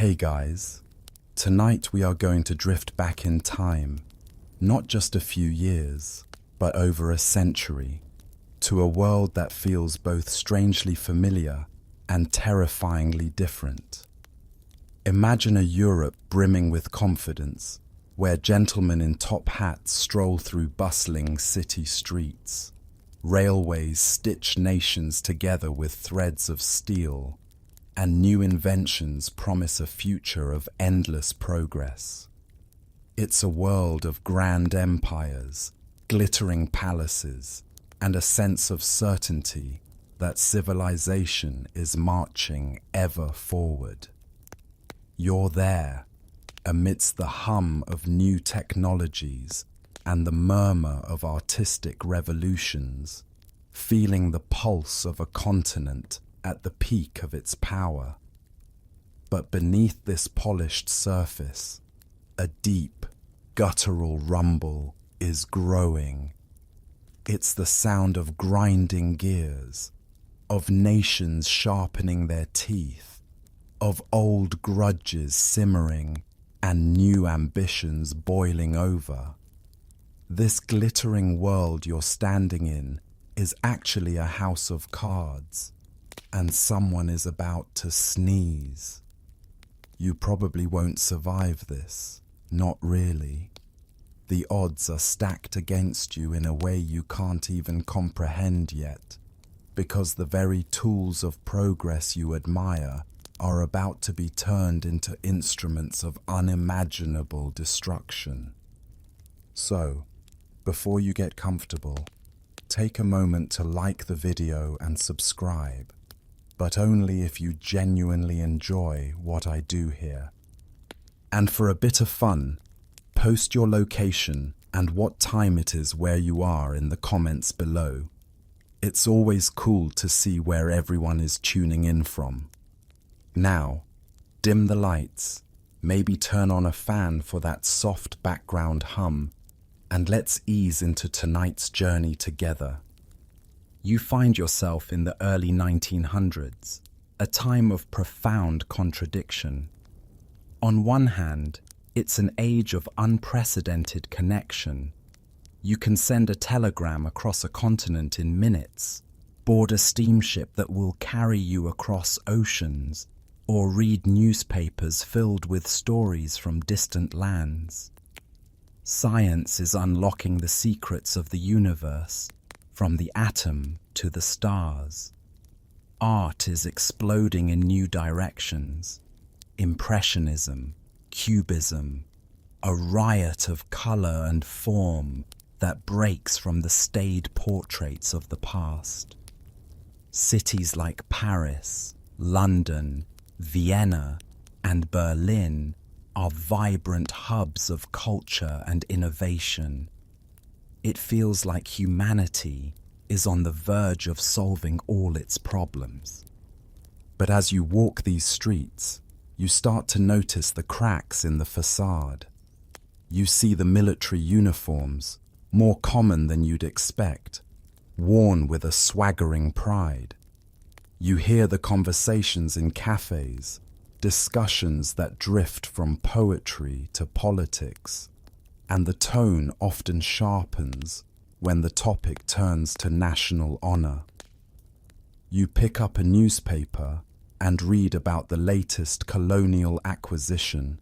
Hey guys, tonight we are going to drift back in time, not just a few years, but over a century, to a world that feels both strangely familiar and terrifyingly different. Imagine a Europe brimming with confidence, where gentlemen in top hats stroll through bustling city streets. Railways stitch nations together with threads of steel, and new inventions promise a future of endless progress. It's a world of grand empires, glittering palaces, and a sense of certainty that civilization is marching ever forward. You're there, amidst the hum of new technologies and the murmur of artistic revolutions, feeling the pulse of a continent at the peak of its power. But beneath this polished surface, a deep, guttural rumble is growing. It's the sound of grinding gears, of nations sharpening their teeth, of old grudges simmering and new ambitions boiling over. This glittering world you're standing in is actually a house of cards, and someone is about to sneeze. You probably won't survive this, not really. The odds are stacked against you in a way you can't even comprehend yet, because the very tools of progress you admire are about to be turned into instruments of unimaginable destruction. So, before you get comfortable, take a moment to like the video and subscribe, but only if you genuinely enjoy what I do here. And for a bit of fun, post your location and what time it is where you are in the comments below. It's always cool to see where everyone is tuning in from. Now, dim the lights, maybe turn on a fan for that soft background hum, and let's ease into tonight's journey together. You find yourself in the early 1900s, a time of profound contradiction. On one hand, it's an age of unprecedented connection. You can send a telegram across a continent in minutes, board a steamship that will carry you across oceans, or read newspapers filled with stories from distant lands. Science is unlocking the secrets of the universe, from the atom to the stars. Art is exploding in new directions. Impressionism, Cubism, a riot of color and form that breaks from the staid portraits of the past. Cities like Paris, London, Vienna, and Berlin are vibrant hubs of culture and innovation. It feels like humanity is on the verge of solving all its problems. But as you walk these streets, you start to notice the cracks in the facade. You see the military uniforms, more common than you'd expect, worn with a swaggering pride. You hear the conversations in cafes, discussions that drift from poetry to politics, and the tone often sharpens when the topic turns to national honor. You pick up a newspaper and read about the latest colonial acquisition,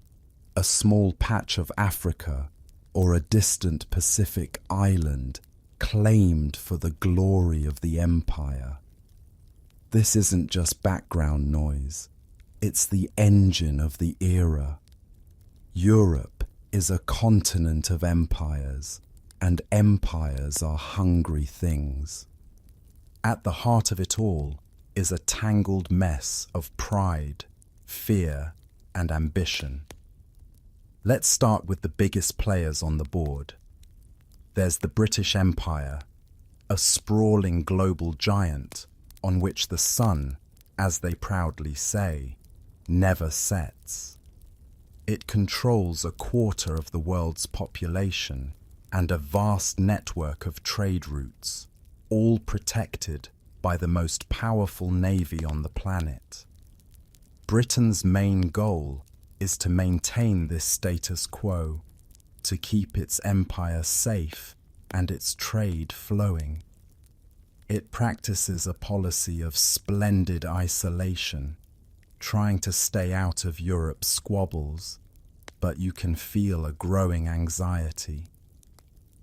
a small patch of Africa or a distant Pacific island claimed for the glory of the empire. This isn't just background noise, it's the engine of the era. Europe is a continent of empires, and empires are hungry things. At the heart of it all is a tangled mess of pride, fear, and ambition. Let's start with the biggest players on the board. There's the British Empire, a sprawling global giant on which the sun, as they proudly say, never sets. It controls a quarter of the world's population and a vast network of trade routes, all protected by the most powerful navy on the planet. Britain's main goal is to maintain this status quo, to keep its empire safe and its trade flowing. It practices a policy of splendid isolation, trying to stay out of Europe's squabbles, but you can feel a growing anxiety.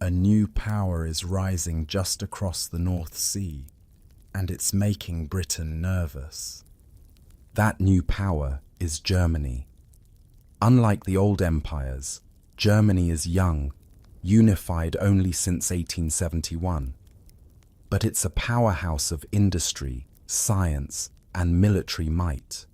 A new power is rising just across the North Sea, and it's making Britain nervous. That new power is Germany. Unlike the old empires, Germany is young, unified only since 1871. But it's a powerhouse of industry, science, and military might.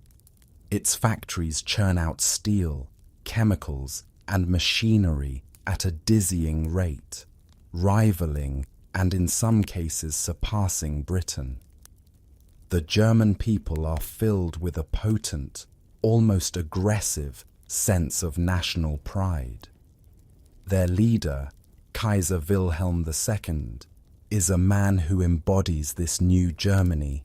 Its factories churn out steel, chemicals, and machinery at a dizzying rate, rivaling and in some cases surpassing Britain. The German people are filled with a potent, almost aggressive sense of national pride. Their leader, Kaiser Wilhelm II, is a man who embodies this new Germany.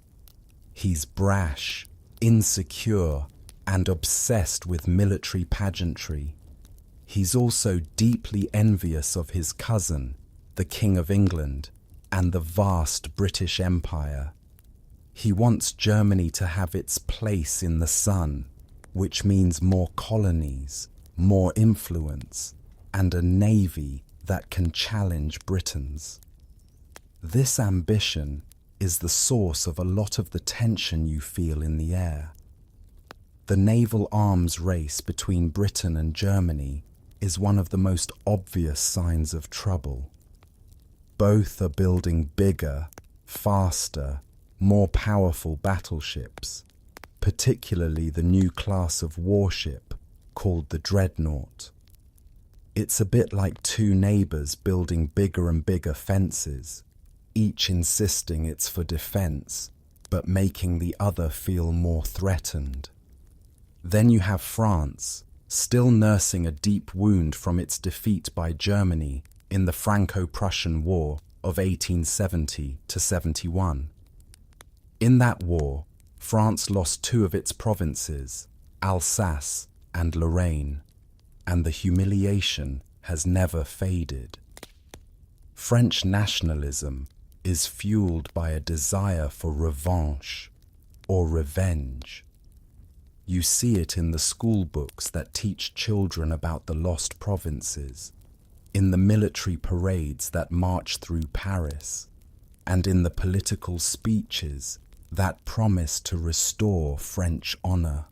He's brash, insecure, and obsessed with military pageantry. He's also deeply envious of his cousin, the King of England, and the vast British Empire. He wants Germany to have its place in the sun, which means more colonies, more influence, and a navy that can challenge Britain's. This ambition is the source of a lot of the tension you feel in the air. The naval arms race between Britain and Germany is one of the most obvious signs of trouble. Both are building bigger, faster, more powerful battleships, particularly the new class of warship called the Dreadnought. It's a bit like two neighbours building bigger and bigger fences, each insisting it's for defence, but making the other feel more threatened. Then you have France, still nursing a deep wound from its defeat by Germany in the Franco-Prussian War of 1870–71. In that war, France lost two of its provinces, Alsace and Lorraine, and the humiliation has never faded. French nationalism is fueled by a desire for revanche or revenge. You see it in the school books that teach children about the lost provinces, in the military parades that march through Paris, and in the political speeches that promise to restore French honor.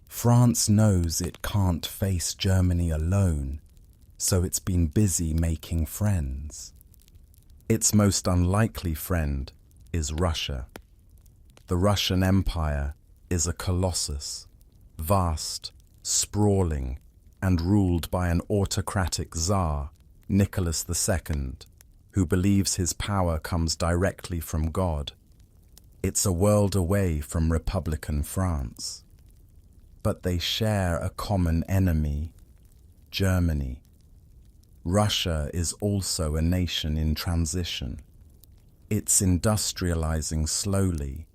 France knows it can't face Germany alone, so it's been busy making friends. Its most unlikely friend is Russia. The Russian Empire is a colossus, vast, sprawling, and ruled by an autocratic Tsar, Nicholas II, who believes his power comes directly from God. It's a world away from Republican France. But they share a common enemy, Germany. Russia is also a nation in transition. It's industrializing slowly,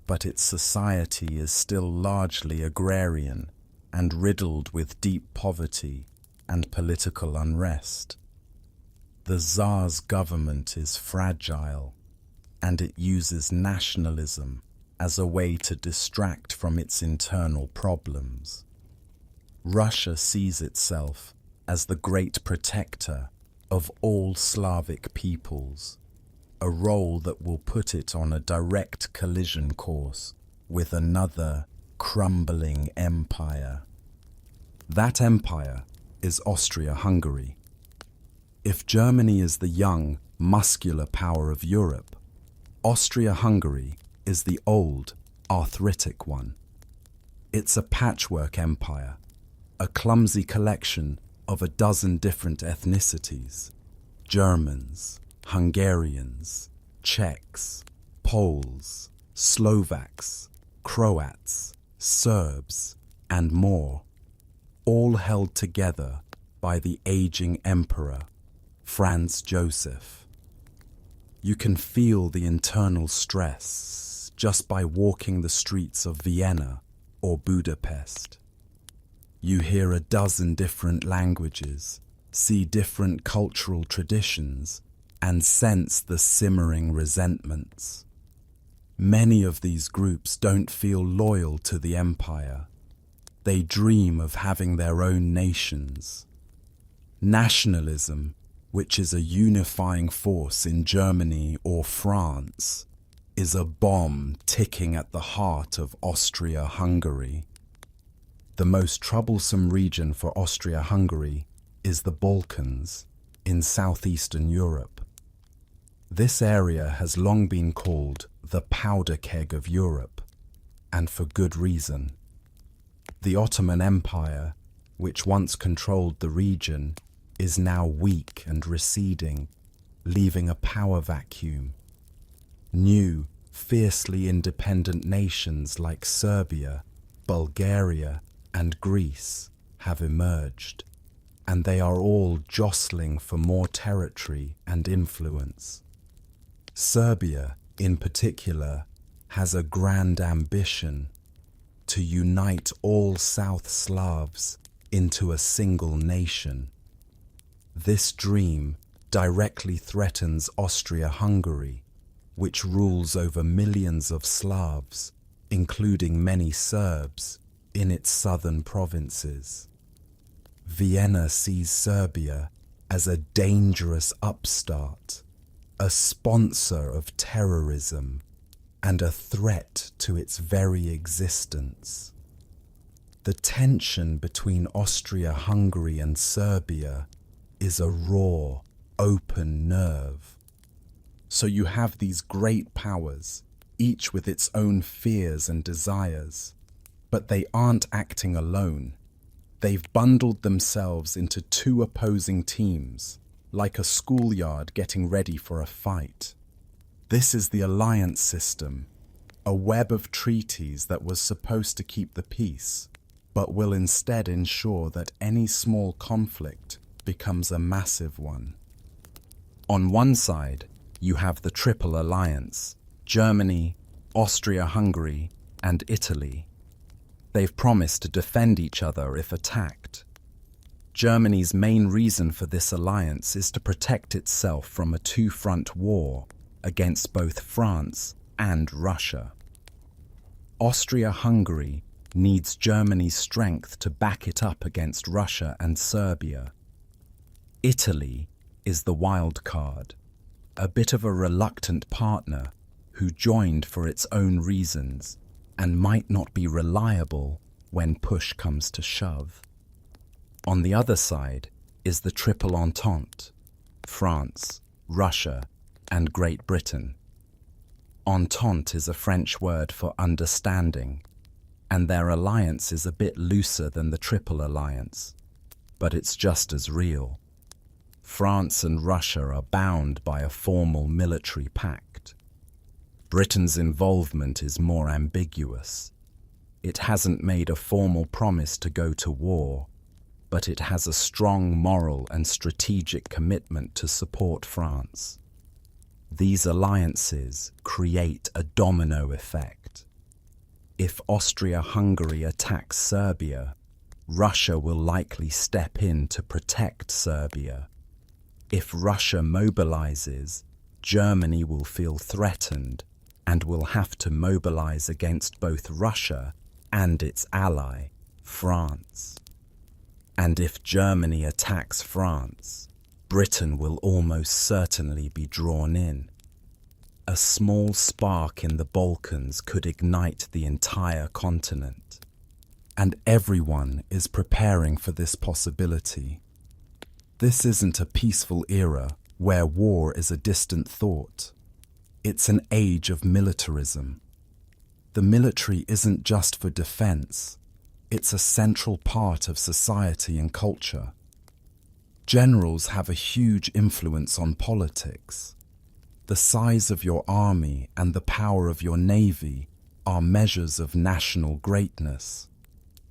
but its society is still largely agrarian and riddled with deep poverty and political unrest. The Tsar's government is fragile, and it uses nationalism as a way to distract from its internal problems. Russia sees itself as the great protector of all Slavic peoples, a role that will put it on a direct collision course with another crumbling empire. That empire is Austria-Hungary. If Germany is the young, muscular power of Europe, Austria-Hungary is the old, arthritic one. It's a patchwork empire, a clumsy collection of a dozen different ethnicities: Germans, Hungarians, Czechs, Poles, Slovaks, Croats, Serbs, and more, all held together by the aging emperor, Franz Joseph. You can feel the internal stress just by walking the streets of Vienna or Budapest. You hear a dozen different languages, see different cultural traditions, and sense the simmering resentments. Many of these groups don't feel loyal to the empire. They dream of having their own nations. Nationalism, which is a unifying force in Germany or France, is a bomb ticking at the heart of Austria-Hungary. The most troublesome region for Austria-Hungary is the Balkans in southeastern Europe. This area has long been called the powder keg of Europe, and for good reason. The Ottoman Empire, which once controlled the region, is now weak and receding, leaving a power vacuum. New, fiercely independent nations like Serbia, Bulgaria, and Greece have emerged, and they are all jostling for more territory and influence. Serbia, in particular, has a grand ambition to unite all South Slavs into a single nation. This dream directly threatens Austria-Hungary, which rules over millions of Slavs, including many Serbs, in its southern provinces. Vienna sees Serbia as a dangerous upstart, a sponsor of terrorism, and a threat to its very existence. The tension between Austria-Hungary and Serbia is a raw, open nerve. So you have these great powers, each with its own fears and desires, but they aren't acting alone. They've bundled themselves into two opposing teams, like a schoolyard getting ready for a fight. This is the alliance system, a web of treaties that was supposed to keep the peace, but will instead ensure that any small conflict becomes a massive one. On one side, you have the Triple Alliance: Germany, Austria-Hungary, and Italy. They've promised to defend each other if attacked. Germany's main reason for this alliance is to protect itself from a two-front war against both France and Russia. Austria-Hungary needs Germany's strength to back it up against Russia and Serbia. Italy is the wild card, a bit of a reluctant partner who joined for its own reasons and might not be reliable when push comes to shove. On the other side is the Triple Entente: France, Russia, and Great Britain. Entente is a French word for understanding, and their alliance is a bit looser than the Triple Alliance, but it's just as real. France and Russia are bound by a formal military pact. Britain's involvement is more ambiguous. It hasn't made a formal promise to go to war, but it has a strong moral and strategic commitment to support France. These alliances create a domino effect. If Austria-Hungary attacks Serbia, Russia will likely step in to protect Serbia. If Russia mobilizes, Germany will feel threatened and will have to mobilize against both Russia and its ally, France. And if Germany attacks France, Britain will almost certainly be drawn in. A small spark in the Balkans could ignite the entire continent. And everyone is preparing for this possibility. This isn't a peaceful era where war is a distant thought. It's an age of militarism. The military isn't just for defense. It's a central part of society and culture. Generals have a huge influence on politics. The size of your army and the power of your navy are measures of national greatness.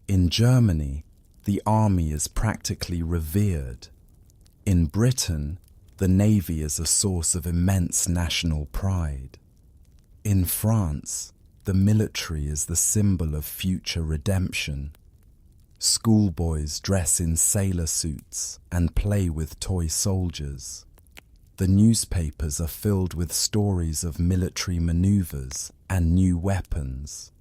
In Germany, the army is practically revered. In Britain, the navy is a source of immense national pride. In France, the military is the symbol of future redemption. Schoolboys dress in sailor suits and play with toy soldiers. The newspapers are filled with stories of military maneuvers and new weapons.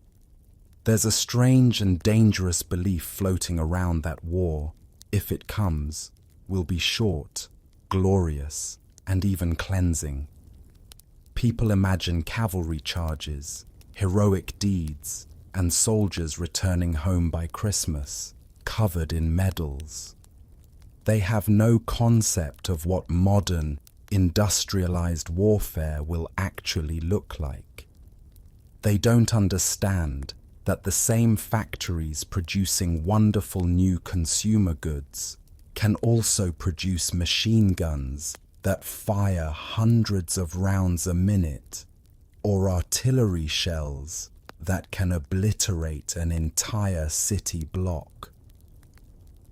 There's a strange and dangerous belief floating around that war, if it comes, will be short, glorious, and even cleansing. People imagine cavalry charges, heroic deeds, and soldiers returning home by Christmas, covered in medals. They have no concept of what modern, industrialized warfare will actually look like. They don't understand that the same factories producing wonderful new consumer goods can also produce machine guns that fire hundreds of rounds a minute, or artillery shells that can obliterate an entire city block.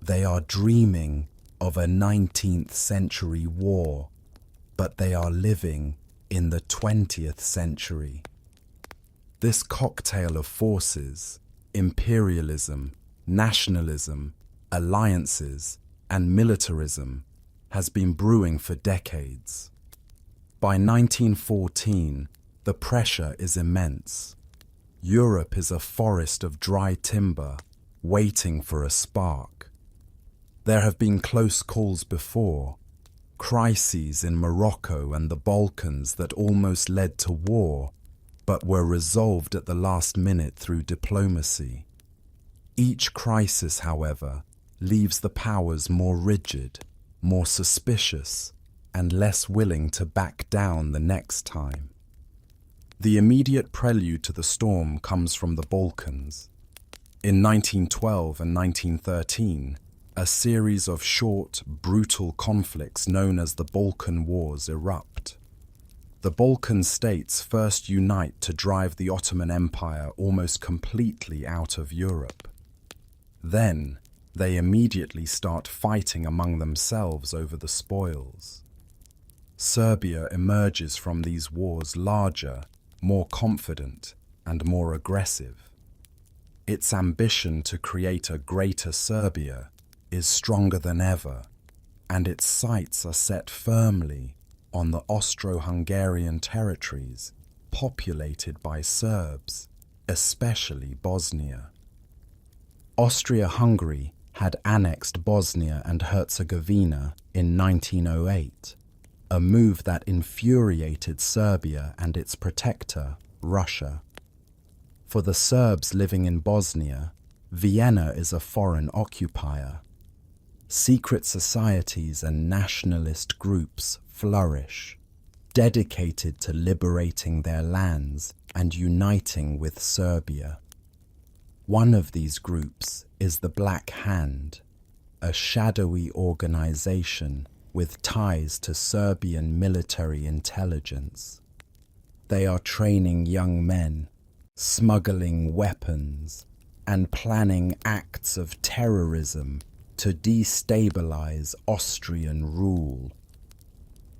They are dreaming of a 19th century war, but they are living in the 20th century. This cocktail of forces, imperialism, nationalism, alliances, and militarism, has been brewing for decades. By 1914, the pressure is immense. Europe is a forest of dry timber, waiting for a spark. There have been close calls before, crises in Morocco and the Balkans that almost led to war, but were resolved at the last minute through diplomacy. Each crisis, however, leaves the powers more rigid, more suspicious, and less willing to back down the next time. The immediate prelude to the storm comes from the Balkans. In 1912 and 1913, a series of short, brutal conflicts known as the Balkan Wars erupt. The Balkan states first unite to drive the Ottoman Empire almost completely out of Europe. Then, they immediately start fighting among themselves over the spoils. Serbia emerges from these wars larger, more confident, and more aggressive. Its ambition to create a greater Serbia is stronger than ever, and its sights are set firmly on the Austro-Hungarian territories populated by Serbs, especially Bosnia. Austria-Hungary had annexed Bosnia and Herzegovina in 1908, a move that infuriated Serbia and its protector, Russia. For the Serbs living in Bosnia, Vienna is a foreign occupier. Secret societies and nationalist groups flourish, dedicated to liberating their lands and uniting with Serbia. One of these groups is the Black Hand, a shadowy organization with ties to Serbian military intelligence. They are training young men, smuggling weapons, and planning acts of terrorism to destabilize Austrian rule.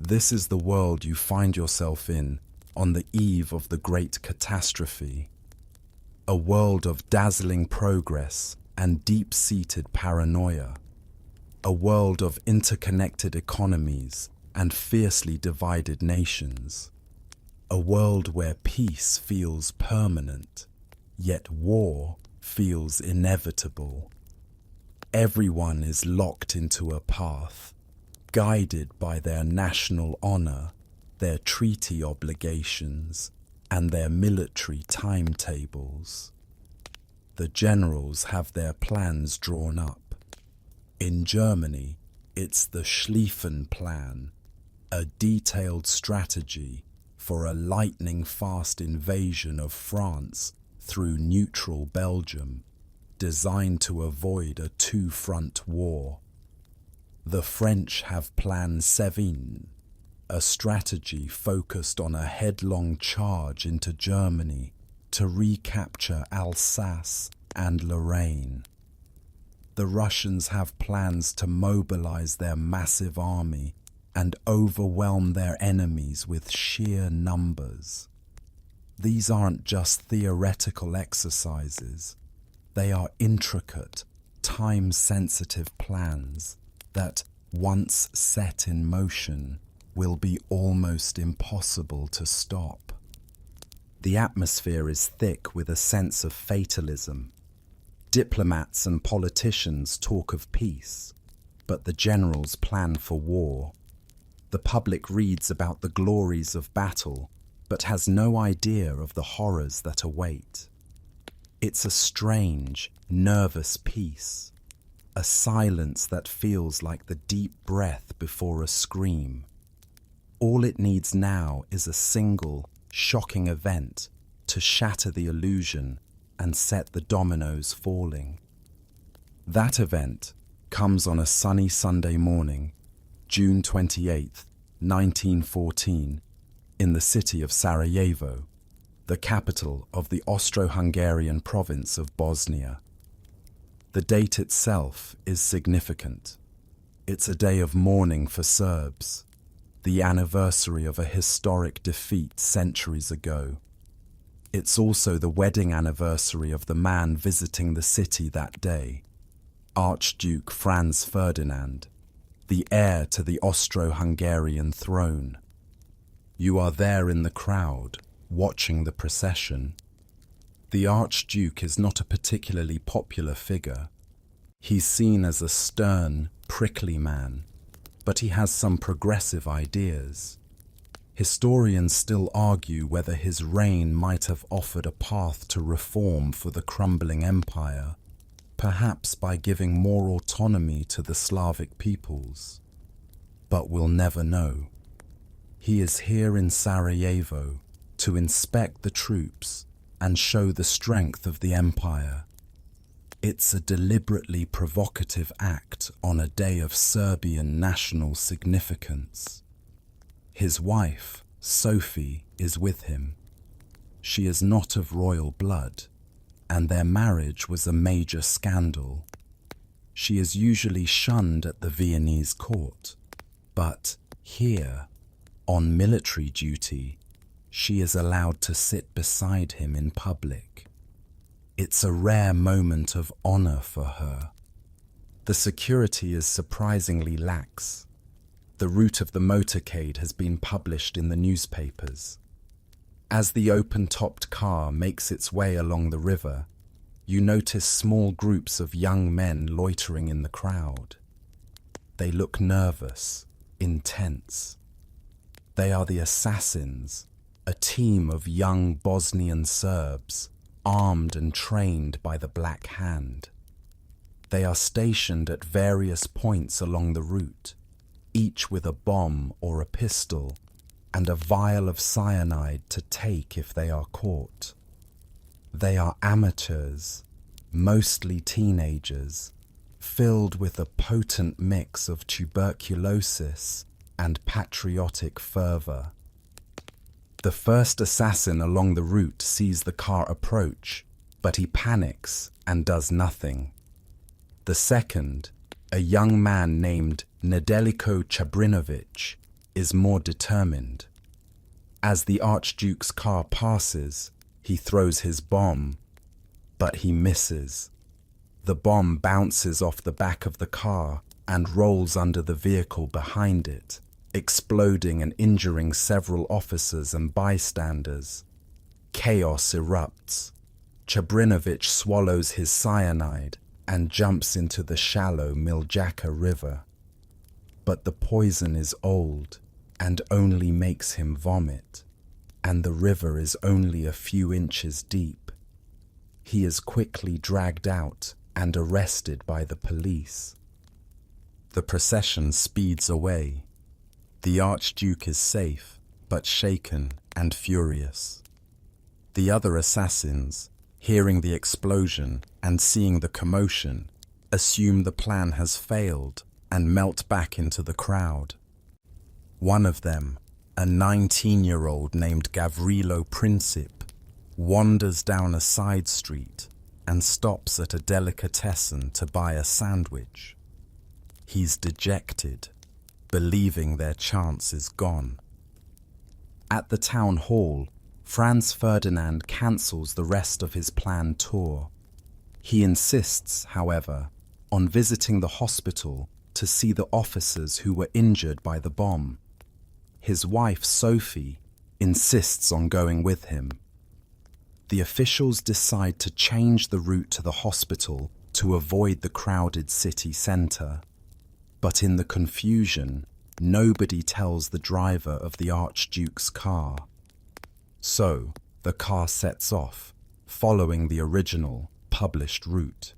This is the world you find yourself in on the eve of the great catastrophe. A world of dazzling progress and deep-seated paranoia. A world of interconnected economies and fiercely divided nations. A world where peace feels permanent, yet war feels inevitable. Everyone is locked into a path, guided by their national honor, their treaty obligations, and their military timetables. The generals have their plans drawn up. In Germany, it's the Schlieffen Plan, a detailed strategy for a lightning-fast invasion of France through neutral Belgium, designed to avoid a two-front war. The French have Plan Sévigné, a strategy focused on a headlong charge into Germany to recapture Alsace and Lorraine. The Russians have plans to mobilize their massive army and overwhelm their enemies with sheer numbers. These aren't just theoretical exercises. They are intricate, time-sensitive plans that, once set in motion, will be almost impossible to stop. The atmosphere is thick with a sense of fatalism. Diplomats and politicians talk of peace, but the generals plan for war. The public reads about the glories of battle, but has no idea of the horrors that await. It's a strange, nervous peace, a silence that feels like the deep breath before a scream. All it needs now is a single, shocking event to shatter the illusion and set the dominoes falling. That event comes on a sunny Sunday morning, June 28, 1914, in the city of Sarajevo, the capital of the Austro-Hungarian province of Bosnia. The date itself is significant. It's a day of mourning for Serbs, the anniversary of a historic defeat centuries ago. It's also the wedding anniversary of the man visiting the city that day, Archduke Franz Ferdinand, the heir to the Austro-Hungarian throne. You are there in the crowd, watching the procession. The Archduke is not a particularly popular figure. He's seen as a stern, prickly man, but he has some progressive ideas. Historians still argue whether his reign might have offered a path to reform for the crumbling empire, perhaps by giving more autonomy to the Slavic peoples. But we'll never know. He is here in Sarajevo to inspect the troops and show the strength of the empire. It's a deliberately provocative act on a day of Serbian national significance. His wife, Sophie, is with him. She is not of royal blood, and their marriage was a major scandal. She is usually shunned at the Viennese court, but here, on military duty, she is allowed to sit beside him in public. It's a rare moment of honor for her. The security is surprisingly lax. The route of the motorcade has been published in the newspapers. As the open-topped car makes its way along the river, you notice small groups of young men loitering in the crowd. They look nervous, intense. They are the assassins, a team of young Bosnian Serbs, armed and trained by the Black Hand. They are stationed at various points along the route, each with a bomb or a pistol and a vial of cyanide to take if they are caught. They are amateurs, mostly teenagers, filled with a potent mix of tuberculosis and patriotic fervor. The first assassin along the route sees the car approach, but he panics and does nothing. The second, a young man named Nedeljko Chabrinovic, is more determined. As the Archduke's car passes, he throws his bomb, but he misses. The bomb bounces off the back of the car and rolls under the vehicle behind it, exploding and injuring several officers and bystanders. Chaos erupts. Chabrinovic swallows his cyanide and jumps into the shallow Miljacka River. But the poison is old and only makes him vomit, and the river is only a few inches deep. He is quickly dragged out and arrested by the police. The procession speeds away. The Archduke is safe, but shaken and furious. The other assassins, hearing the explosion and seeing the commotion, assume the plan has failed and melt back into the crowd. One of them, a 19-year-old named Gavrilo Princip, wanders down a side street and stops at a delicatessen to buy a sandwich. He's dejected, believing their chance is gone. At the town hall, Franz Ferdinand cancels the rest of his planned tour. He insists, however, on visiting the hospital to see the officers who were injured by the bomb. His wife, Sophie, insists on going with him. The officials decide to change the route to the hospital to avoid the crowded city centre. But in the confusion, nobody tells the driver of the Archduke's car. So, the car sets off, following the original, published route.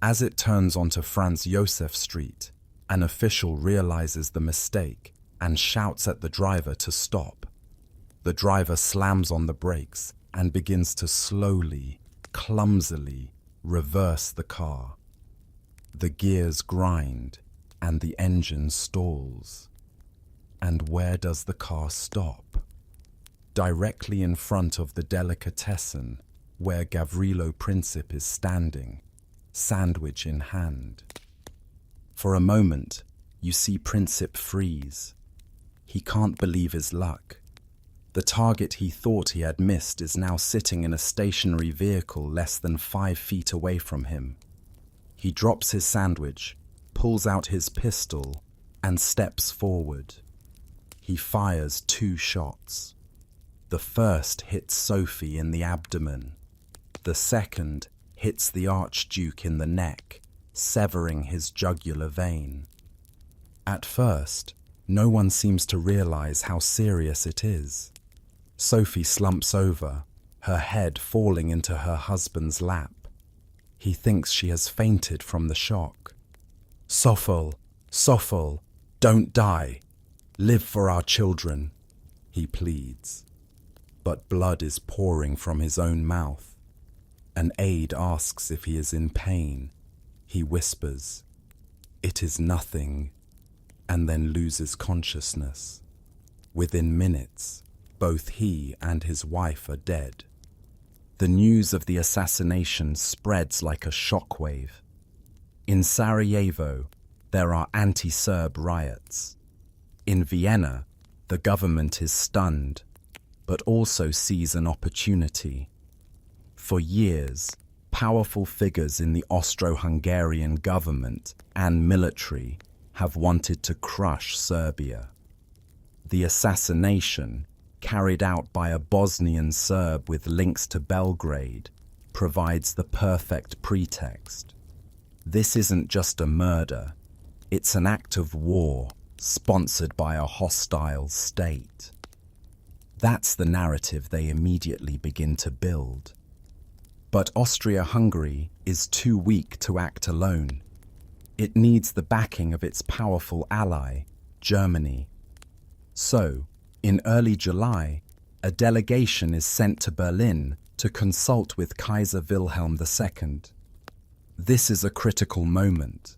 As it turns onto Franz Josef Street, an official realizes the mistake and shouts at the driver to stop. The driver slams on the brakes and begins to slowly, clumsily reverse the car. The gears grind and the engine stalls. And where does the car stop? Directly in front of the delicatessen where Gavrilo Princip is standing, sandwich in hand. For a moment, you see Princip freeze. He can't believe his luck. The target he thought he had missed is now sitting in a stationary vehicle less than 5 feet away from him. He drops his sandwich, pulls out his pistol, and steps forward. He fires 2 shots. The first hits Sophie in the abdomen. The second hits the Archduke in the neck, severing his jugular vein. At first, no one seems to realize how serious it is. Sophie slumps over, her head falling into her husband's lap. He thinks she has fainted from the shock. "Sophol, Sophol, don't die. Live for our children," he pleads. But blood is pouring from his own mouth. An aide asks if he is in pain. He whispers, "It is nothing," and then loses consciousness. Within minutes, both he and his wife are dead. The news of the assassination spreads like a shockwave. In Sarajevo, there are anti-Serb riots. In Vienna, the government is stunned, but also sees an opportunity. For years, powerful figures in the Austro-Hungarian government and military have wanted to crush Serbia. The assassination, carried out by a Bosnian Serb with links to Belgrade, provides the perfect pretext. This isn't just a murder, it's an act of war sponsored by a hostile state. That's the narrative they immediately begin to build. But Austria-Hungary is too weak to act alone. It needs the backing of its powerful ally, Germany. So, in early July, a delegation is sent to Berlin to consult with Kaiser Wilhelm II. This is a critical moment.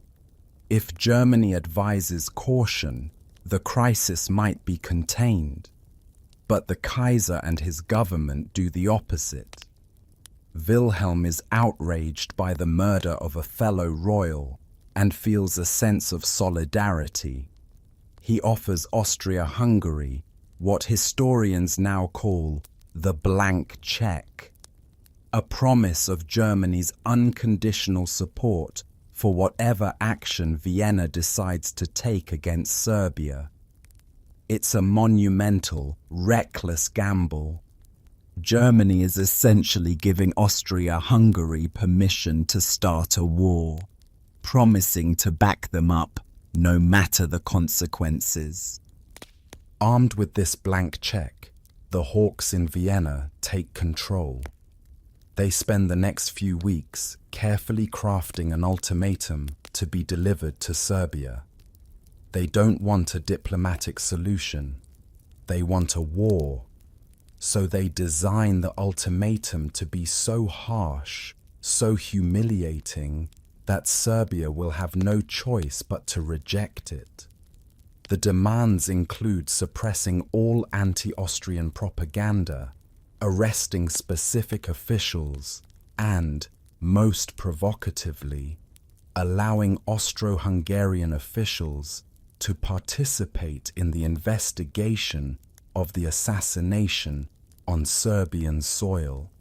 If Germany advises caution, the crisis might be contained. But the Kaiser and his government do the opposite. Wilhelm is outraged by the murder of a fellow royal and feels a sense of solidarity. He offers Austria-Hungary what historians now call the blank check, a promise of Germany's unconditional support for whatever action Vienna decides to take against Serbia. It's a monumental, reckless gamble. Germany is essentially giving Austria-Hungary permission to start a war, promising to back them up no matter the consequences. Armed with this blank check, the hawks in Vienna take control. They spend the next few weeks carefully crafting an ultimatum to be delivered to Serbia. They don't want a diplomatic solution. They want a war. So they design the ultimatum to be so harsh, so humiliating, that Serbia will have no choice but to reject it. The demands include suppressing all anti-Austrian propaganda, arresting specific officials, and, most provocatively, allowing Austro-Hungarian officials to participate in the investigation of the assassination on Serbian soil.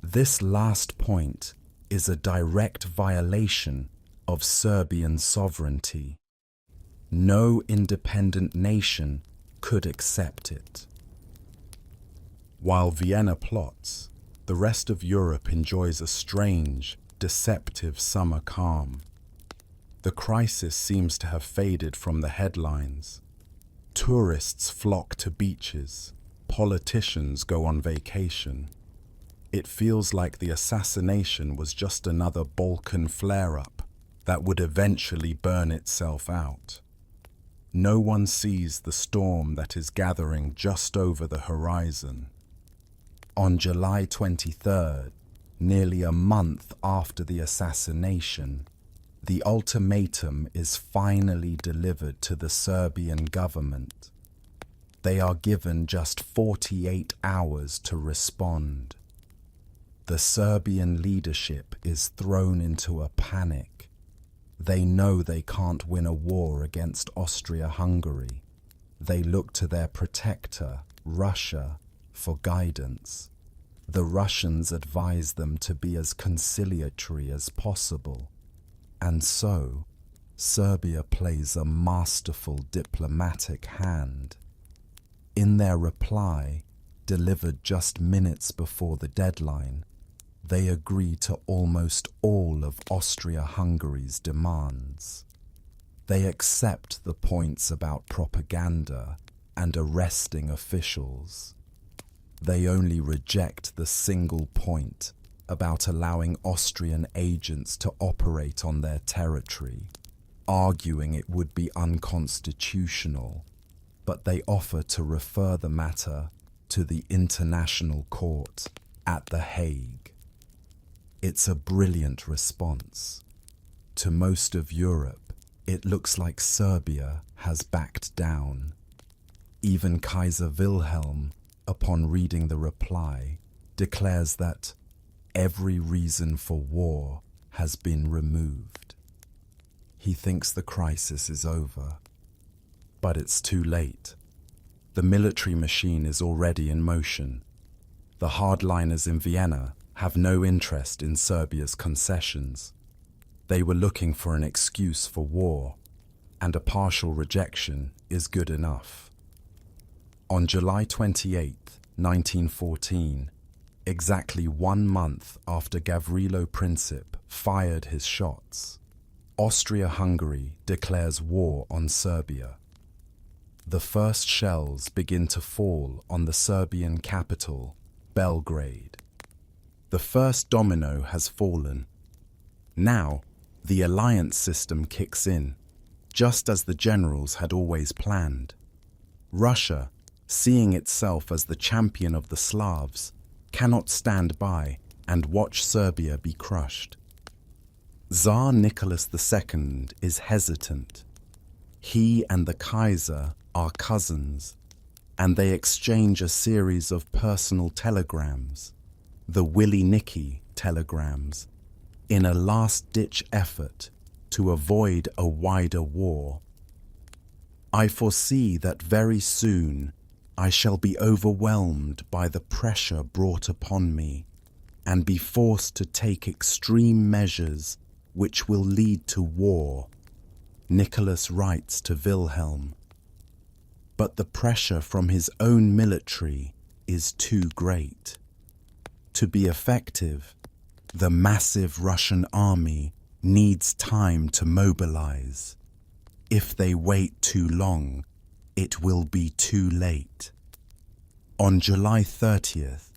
This last point is a direct violation of Serbian sovereignty. No independent nation could accept it. While Vienna plots, the rest of Europe enjoys a strange, deceptive summer calm. The crisis seems to have faded from the headlines. Tourists flock to beaches. Politicians go on vacation. It feels like the assassination was just another Balkan flare-up that would eventually burn itself out. No one sees the storm that is gathering just over the horizon. On July 23rd, nearly a month after the assassination, the ultimatum is finally delivered to the Serbian government. They are given just 48 hours to respond. The Serbian leadership is thrown into a panic. They know they can't win a war against Austria-Hungary. They look to their protector, Russia, for guidance. The Russians advise them to be as conciliatory as possible. And so, Serbia plays a masterful diplomatic hand. In their reply, delivered just minutes before the deadline, they agree to almost all of Austria-Hungary's demands. They accept the points about propaganda and arresting officials. They only reject the single point about allowing Austrian agents to operate on their territory, arguing it would be unconstitutional, but they offer to refer the matter to the International Court at The Hague. It's a brilliant response. To most of Europe, it looks like Serbia has backed down. Even Kaiser Wilhelm, upon reading the reply, declares that every reason for war has been removed. He thinks the crisis is over. But it's too late. The military machine is already in motion. The hardliners in Vienna have no interest in Serbia's concessions. They were looking for an excuse for war, and a partial rejection is good enough. On July 28, 1914, exactly 1 month after Gavrilo Princip fired his shots, Austria-Hungary declares war on Serbia. The first shells begin to fall on the Serbian capital, Belgrade. The first domino has fallen. Now, the alliance system kicks in, just as the generals had always planned. Russia, seeing itself as the champion of the Slavs, cannot stand by and watch Serbia be crushed. Tsar Nicholas II is hesitant. He and the Kaiser are cousins, and they exchange a series of personal telegrams, the Willy-Nicky telegrams, in a last-ditch effort to avoid a wider war. I foresee that very soon I shall be overwhelmed by the pressure brought upon me and be forced to take extreme measures which will lead to war, Nicholas writes to Wilhelm. But the pressure from his own military is too great. To be effective, the massive Russian army needs time to mobilize. If they wait too long, it will be too late. On July 30th,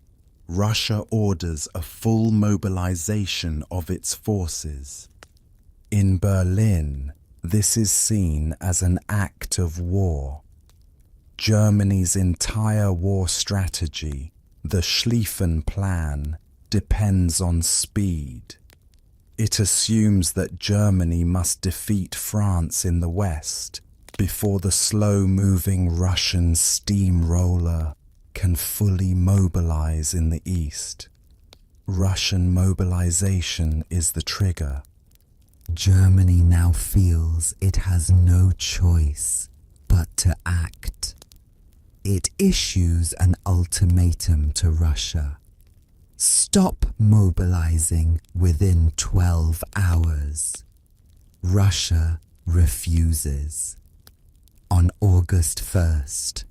Russia orders a full mobilization of its forces. In Berlin, this is seen as an act of war. Germany's entire war strategy, the Schlieffen Plan, depends on speed. It assumes that Germany must defeat France in the west before the slow-moving Russian steamroller can fully mobilize in the east. Russian mobilization is the trigger. Germany now feels it has no choice but to act. It issues an ultimatum to Russia. Stop mobilizing within 12 hours. Russia refuses. On August 1st,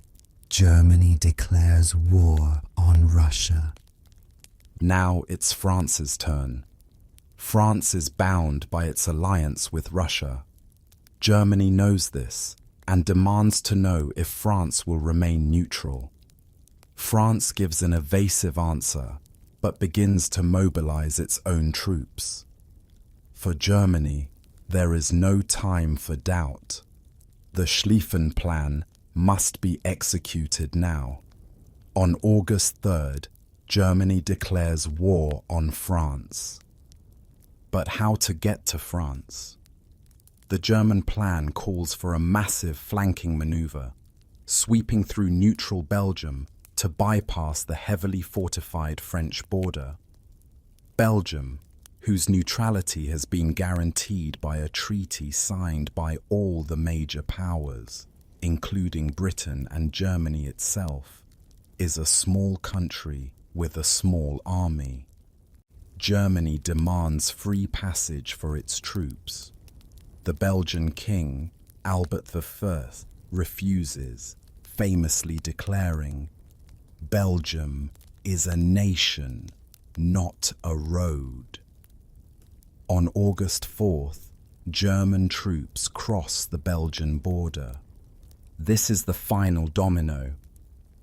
Germany declares war on Russia. Now it's France's turn. France is bound by its alliance with Russia. Germany knows this and demands to know if France will remain neutral. France gives an evasive answer, but begins to mobilize its own troops. For Germany, there is no time for doubt. The Schlieffen Plan must be executed now. On August 3rd, Germany declares war on France. But how to get to France? The German plan calls for a massive flanking maneuver, sweeping through neutral Belgium to bypass the heavily fortified French border. Belgium, whose neutrality has been guaranteed by a treaty signed by all the major powers, including Britain and Germany itself, is a small country with a small army. Germany demands free passage for its troops. The Belgian king, Albert I, refuses, famously declaring, "Belgium is a nation, not a road." On August 4th, German troops cross the Belgian border. This is the final domino.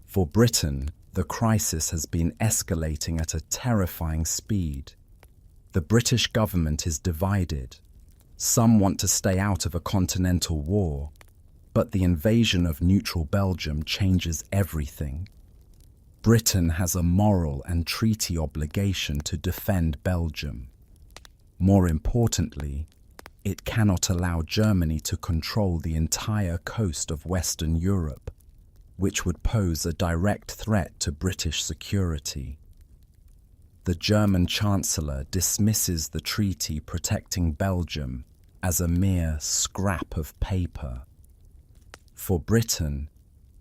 For Britain, the crisis has been escalating at a terrifying speed. The British government is divided. Some want to stay out of a continental war, but the invasion of neutral Belgium changes everything. Britain has a moral and treaty obligation to defend Belgium. More importantly, it cannot allow Germany to control the entire coast of Western Europe, which would pose a direct threat to British security. The German Chancellor dismisses the treaty protecting Belgium as a mere scrap of paper. For Britain,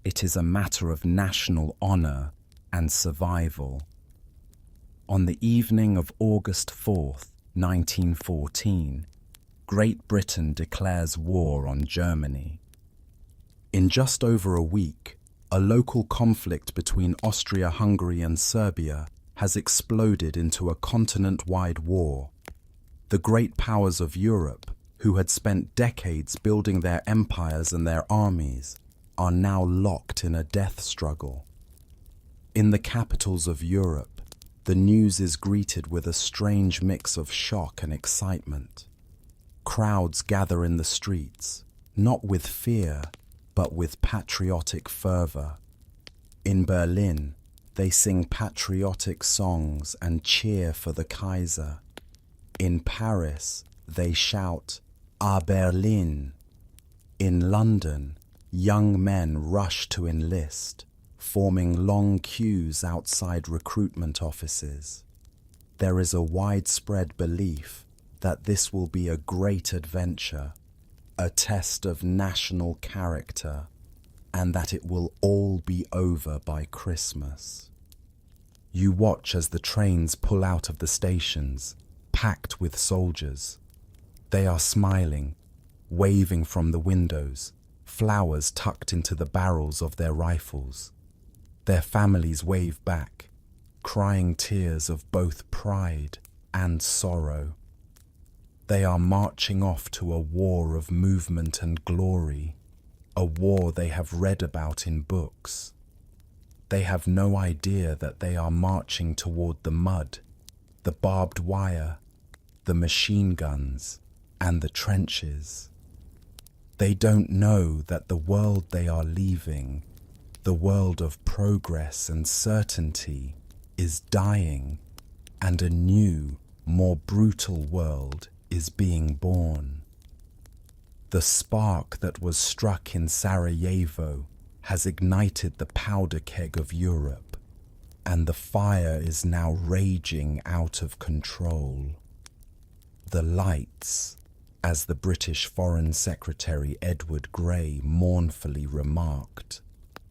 it is a matter of national honour and survival. On the evening of August 4th, 1914, Great Britain declares war on Germany. In just over a week, a local conflict between Austria-Hungary and Serbia has exploded into a continent-wide war. The great powers of Europe, who had spent decades building their empires and their armies, are now locked in a death struggle. In the capitals of Europe, the news is greeted with a strange mix of shock and excitement. Crowds gather in the streets, not with fear, but with patriotic fervor. In Berlin, they sing patriotic songs and cheer for the Kaiser. In Paris, they shout, "À Berlin!" In London, young men rush to enlist, forming long queues outside recruitment offices. There is a widespread belief that this will be a great adventure, a test of national character, and that it will all be over by Christmas. You watch as the trains pull out of the stations, packed with soldiers. They are smiling, waving from the windows, flowers tucked into the barrels of their rifles. Their families wave back, crying tears of both pride and sorrow. They are marching off to a war of movement and glory, a war they have read about in books. They have no idea that they are marching toward the mud, the barbed wire, the machine guns, and the trenches. They don't know that the world they are leaving, the world of progress and certainty, is dying, and a new, more brutal world is being born. The spark that was struck in Sarajevo has ignited the powder keg of Europe, and the fire is now raging out of control. The lights, as the British Foreign Secretary Edward Grey mournfully remarked,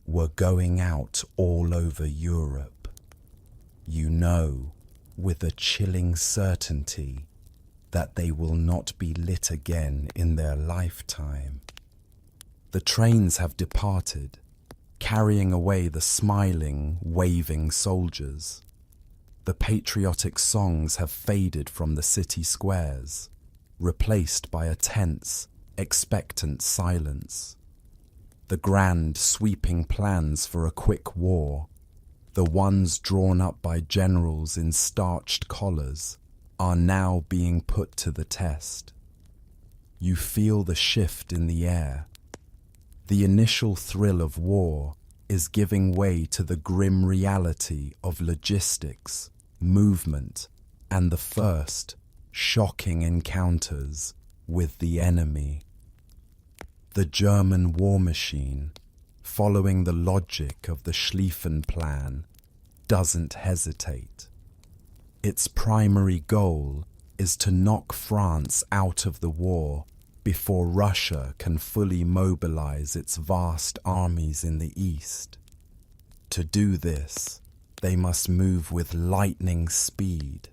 were going out all over Europe. You know, with a chilling certainty that they will not be lit again in their lifetime. The trains have departed, carrying away the smiling, waving soldiers. The patriotic songs have faded from the city squares, replaced by a tense, expectant silence. The grand, sweeping plans for a quick war, the ones drawn up by generals in starched collars, are now being put to the test. You feel the shift in the air. The initial thrill of war is giving way to the grim reality of logistics, movement, and the first, shocking encounters with the enemy. The German war machine, following the logic of the Schlieffen Plan, doesn't hesitate. Its primary goal is to knock France out of the war before Russia can fully mobilize its vast armies in the east. To do this, they must move with lightning speed,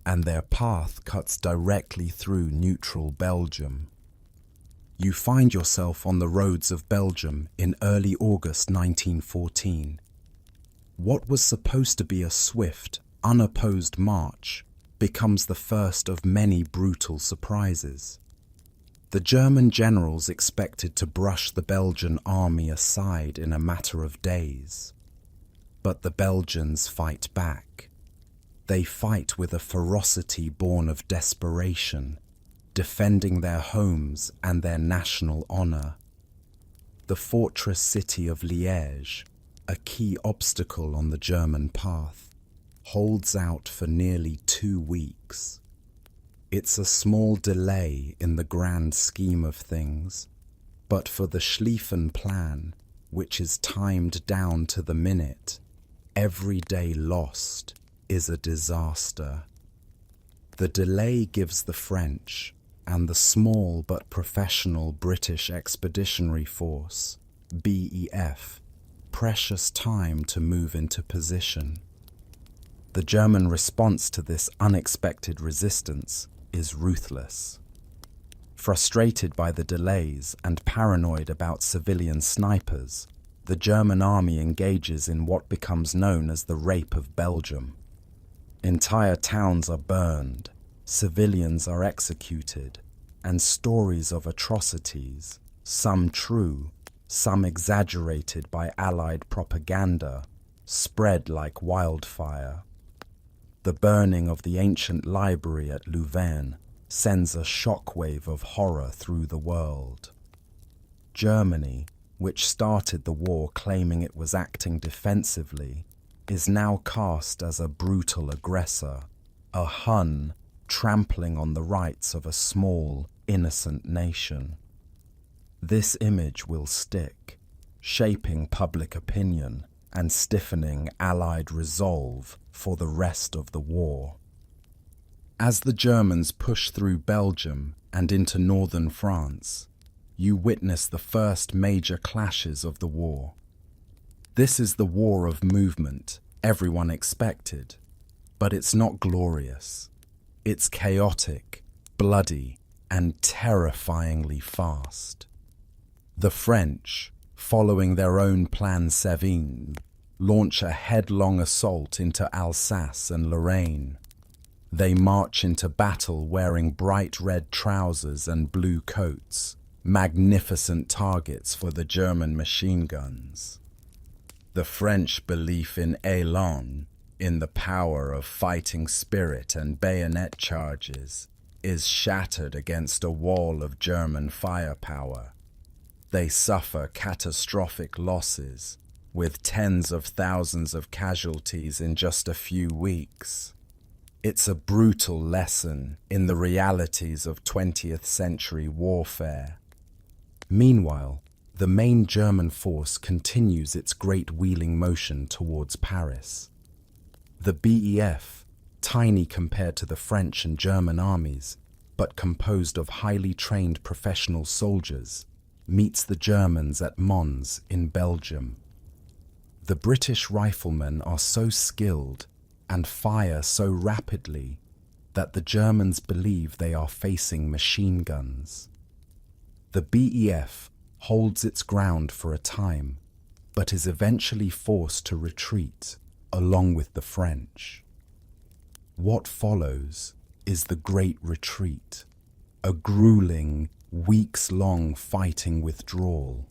and their path cuts directly through neutral Belgium. You find yourself on the roads of Belgium in early August 1914. What was supposed to be a swift, unopposed march becomes the first of many brutal surprises. The German generals expected to brush the Belgian army aside in a matter of days. But the Belgians fight back. They fight with a ferocity born of desperation, defending their homes and their national honor. The fortress city of Liège, a key obstacle on the German path, holds out for nearly 2 weeks. It's a small delay in the grand scheme of things, but for the Schlieffen Plan, which is timed down to the minute, every day lost is a disaster. The delay gives the French and the small but professional British Expeditionary Force, BEF, precious time to move into position. The German response to this unexpected resistance is ruthless. Frustrated by the delays and paranoid about civilian snipers, the German army engages in what becomes known as the Rape of Belgium. Entire towns are burned, civilians are executed, and stories of atrocities, some true, some exaggerated by Allied propaganda, spread like wildfire. The burning of the ancient library at Louvain sends a shockwave of horror through the world. Germany, which started the war claiming it was acting defensively, is now cast as a brutal aggressor, a Hun trampling on the rights of a small, innocent nation. This image will stick, shaping public opinion and stiffening Allied resolve for the rest of the war. As the Germans push through Belgium and into northern France, you witness the first major clashes of the war. This is the war of movement everyone expected, but it's not glorious. It's chaotic, bloody, and terrifyingly fast. The French, following their own Plan Sévigné, launch a headlong assault into Alsace and Lorraine. They march into battle wearing bright red trousers and blue coats, magnificent targets for the German machine guns. The French belief in élan, in the power of fighting spirit and bayonet charges, is shattered against a wall of German firepower. They suffer catastrophic losses, with tens of thousands of casualties in just a few weeks. It's a brutal lesson in the realities of 20th century warfare. Meanwhile, the main German force continues its great wheeling motion towards Paris. The BEF, tiny compared to the French and German armies, but composed of highly trained professional soldiers, meets the Germans at Mons in Belgium. The British riflemen are so skilled and fire so rapidly that the Germans believe they are facing machine guns. The BEF holds its ground for a time, but is eventually forced to retreat along with the French. What follows is the Great Retreat, a grueling, weeks-long fighting withdrawal.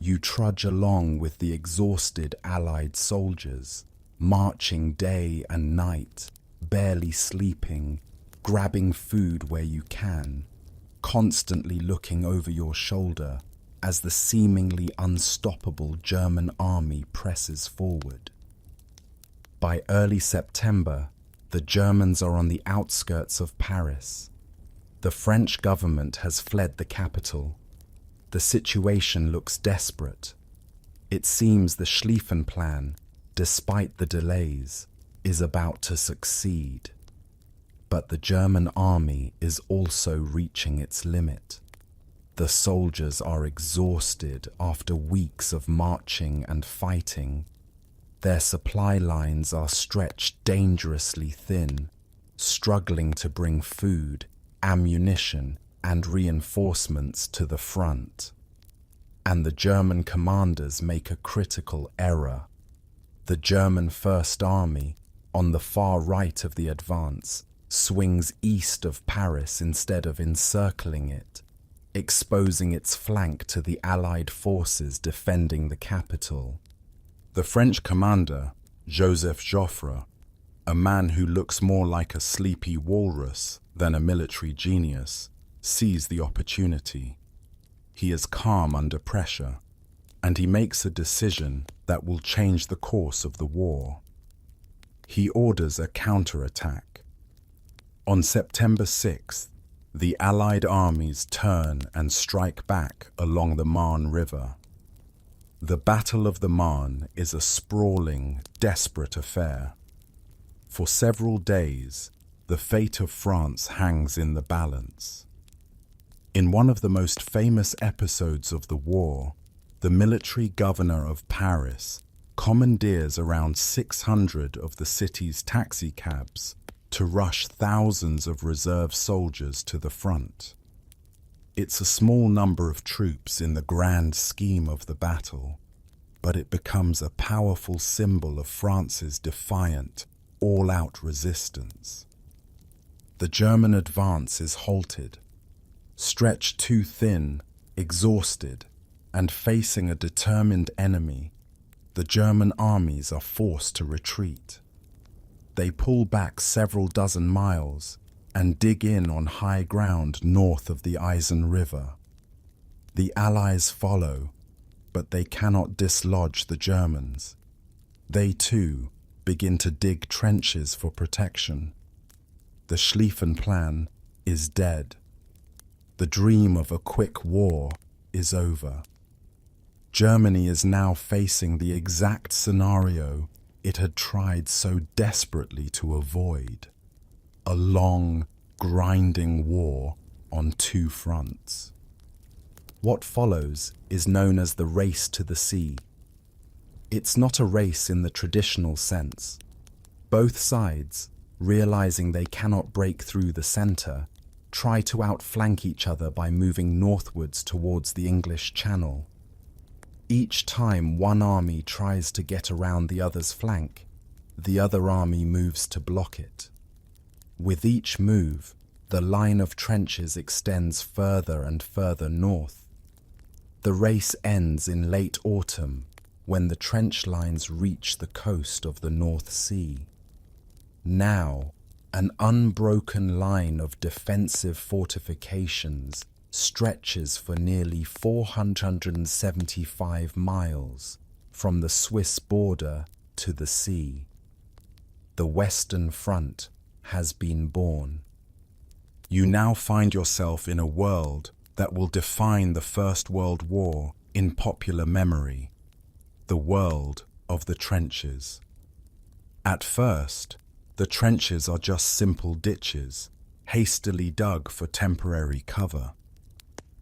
You trudge along with the exhausted Allied soldiers, marching day and night, barely sleeping, grabbing food where you can, constantly looking over your shoulder as the seemingly unstoppable German army presses forward. By early September, the Germans are on the outskirts of Paris. The French government has fled the capital. The situation looks desperate. It seems the Schlieffen Plan, despite the delays, is about to succeed. But the German army is also reaching its limit. The soldiers are exhausted after weeks of marching and fighting. Their supply lines are stretched dangerously thin, struggling to bring food, ammunition, and reinforcements to the front. And the German commanders make a critical error. The German First Army, on the far right of the advance, swings east of Paris instead of encircling it, exposing its flank to the Allied forces defending the capital. The French commander, Joseph Joffre, a man who looks more like a sleepy walrus than a military genius, sees the opportunity. He is calm under pressure, and he makes a decision that will change the course of the war. He orders a counterattack. On September 6th, the Allied armies turn and strike back along the Marne River. The Battle of the Marne is a sprawling, desperate affair. For several days, the fate of France hangs in the balance. In one of the most famous episodes of the war, the military governor of Paris commandeers around 600 of the city's taxicabs to rush thousands of reserve soldiers to the front. It's a small number of troops in the grand scheme of the battle, but it becomes a powerful symbol of France's defiant, all-out resistance. The German advance is halted. Stretched too thin, exhausted, and facing a determined enemy, the German armies are forced to retreat. They pull back several dozen miles and dig in on high ground north of the Eisen River. The Allies follow, but they cannot dislodge the Germans. They too begin to dig trenches for protection. The Schlieffen Plan is dead. The dream of a quick war is over. Germany is now facing the exact scenario it had tried so desperately to avoid: a long, grinding war on two fronts. What follows is known as the race to the sea. It's not a race in the traditional sense. Both sides, realizing they cannot break through the center, try to outflank each other by moving northwards towards the English Channel. Each time one army tries to get around the other's flank, the other army moves to block it. With each move, the line of trenches extends further and further north. The race ends in late autumn, when the trench lines reach the coast of the North Sea. Now, an unbroken line of defensive fortifications stretches for nearly 475 miles from the Swiss border to the sea. The Western Front has been born. You now find yourself in a world that will define the First World War in popular memory, the world of the trenches. At first, the trenches are just simple ditches, hastily dug for temporary cover.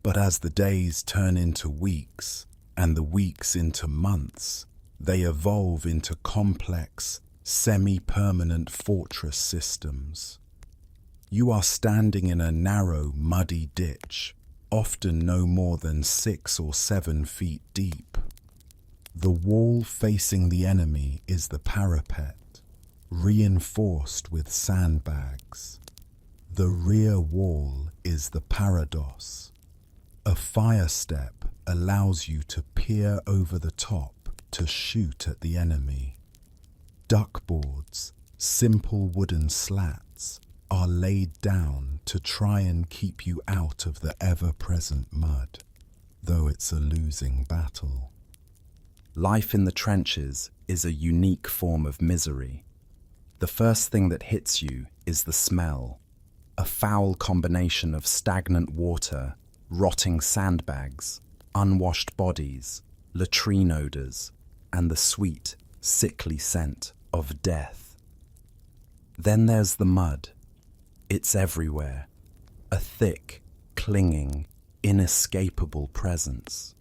But as the days turn into weeks, and the weeks into months, they evolve into complex, semi-permanent fortress systems. You are standing in a narrow, muddy ditch, often no more than 6 or 7 feet deep. The wall facing the enemy is the parapet, reinforced with sandbags. The rear wall is the parados. A fire step allows you to peer over the top to shoot at the enemy. Duckboards, simple wooden slats, are laid down to try and keep you out of the ever-present mud, though it's a losing battle. Life in the trenches is a unique form of misery. The first thing that hits you is the smell, a foul combination of stagnant water, rotting sandbags, unwashed bodies, latrine odors, and the sweet, sickly scent of death. Then there's the mud. It's everywhere, a thick, clinging, inescapable presence.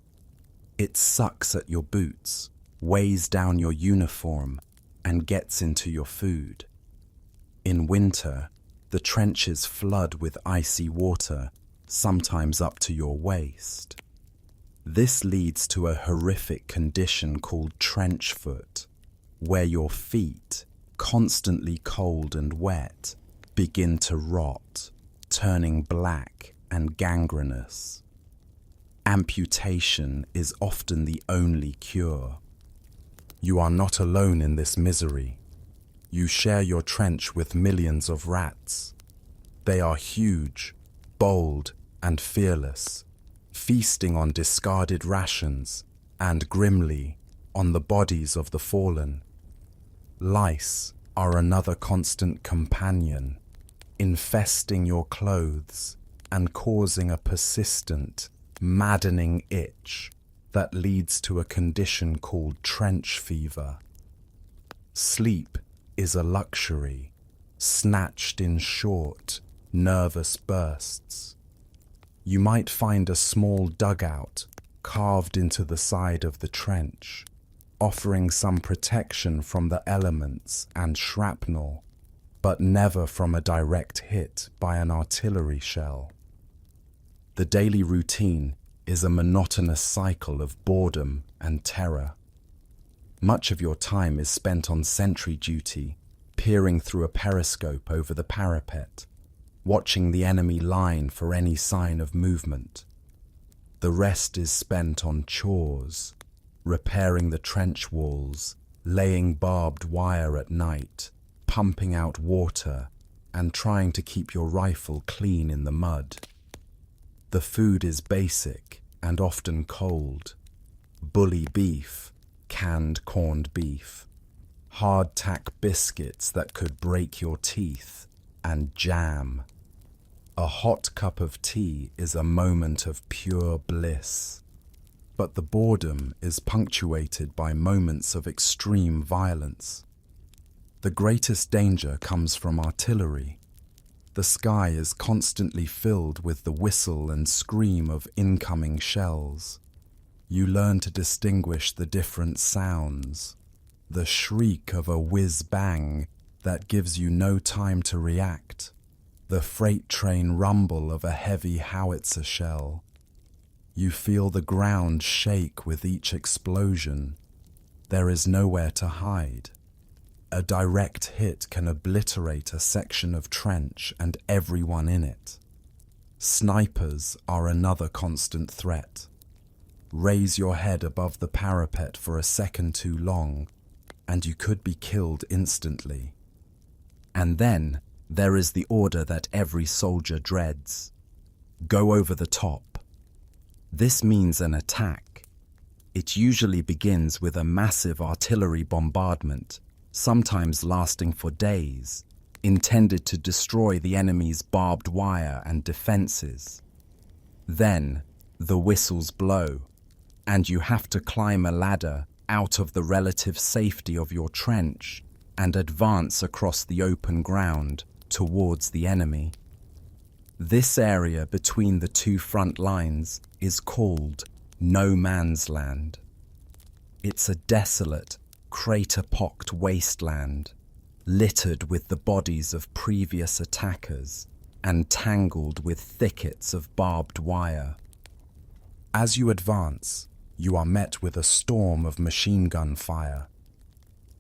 It sucks at your boots, weighs down your uniform, and gets into your food. In winter, the trenches flood with icy water, sometimes up to your waist. This leads to a horrific condition called trench foot, where your feet, constantly cold and wet, begin to rot, turning black and gangrenous. Amputation is often the only cure. You are not alone in this misery. You share your trench with millions of rats. They are huge, bold, and fearless, feasting on discarded rations and grimly on the bodies of the fallen. Lice are another constant companion, infesting your clothes and causing a persistent, maddening itch that leads to a condition called trench fever. Sleep is a luxury, snatched in short, nervous bursts. You might find a small dugout carved into the side of the trench, offering some protection from the elements and shrapnel, but never from a direct hit by an artillery shell. The daily routine is a monotonous cycle of boredom and terror. Much of your time is spent on sentry duty, peering through a periscope over the parapet, watching the enemy line for any sign of movement. The rest is spent on chores, repairing the trench walls, laying barbed wire at night, pumping out water, and trying to keep your rifle clean in the mud. The food is basic and often cold. Bully beef, canned corned beef, hardtack biscuits that could break your teeth, and jam. A hot cup of tea is a moment of pure bliss. But the boredom is punctuated by moments of extreme violence. The greatest danger comes from artillery. The sky is constantly filled with the whistle and scream of incoming shells. You learn to distinguish the different sounds. The shriek of a whiz-bang that gives you no time to react. The freight train rumble of a heavy howitzer shell. You feel the ground shake with each explosion. There is nowhere to hide. A direct hit can obliterate a section of trench and everyone in it. Snipers are another constant threat. Raise your head above the parapet for a second too long, and you could be killed instantly. And then there is the order that every soldier dreads. Go over the top. This means an attack. It usually begins with a massive artillery bombardment, sometimes lasting for days, intended to destroy the enemy's barbed wire and defenses. Then the whistles blow, and you have to climb a ladder out of the relative safety of your trench and advance across the open ground towards the enemy. This area between the two front lines is called No Man's Land. It's a desolate, crater-pocked wasteland, littered with the bodies of previous attackers and tangled with thickets of barbed wire. As you advance, you are met with a storm of machine gun fire.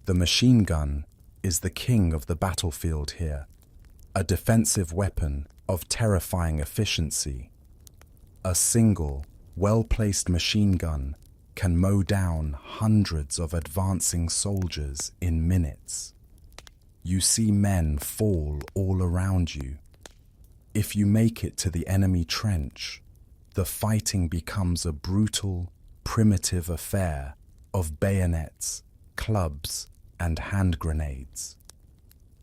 The machine gun is the king of the battlefield here, a defensive weapon of terrifying efficiency. A single, well-placed machine gun can mow down hundreds of advancing soldiers in minutes. You see men fall all around you. If you make it to the enemy trench, the fighting becomes a brutal, primitive affair of bayonets, clubs, and hand grenades.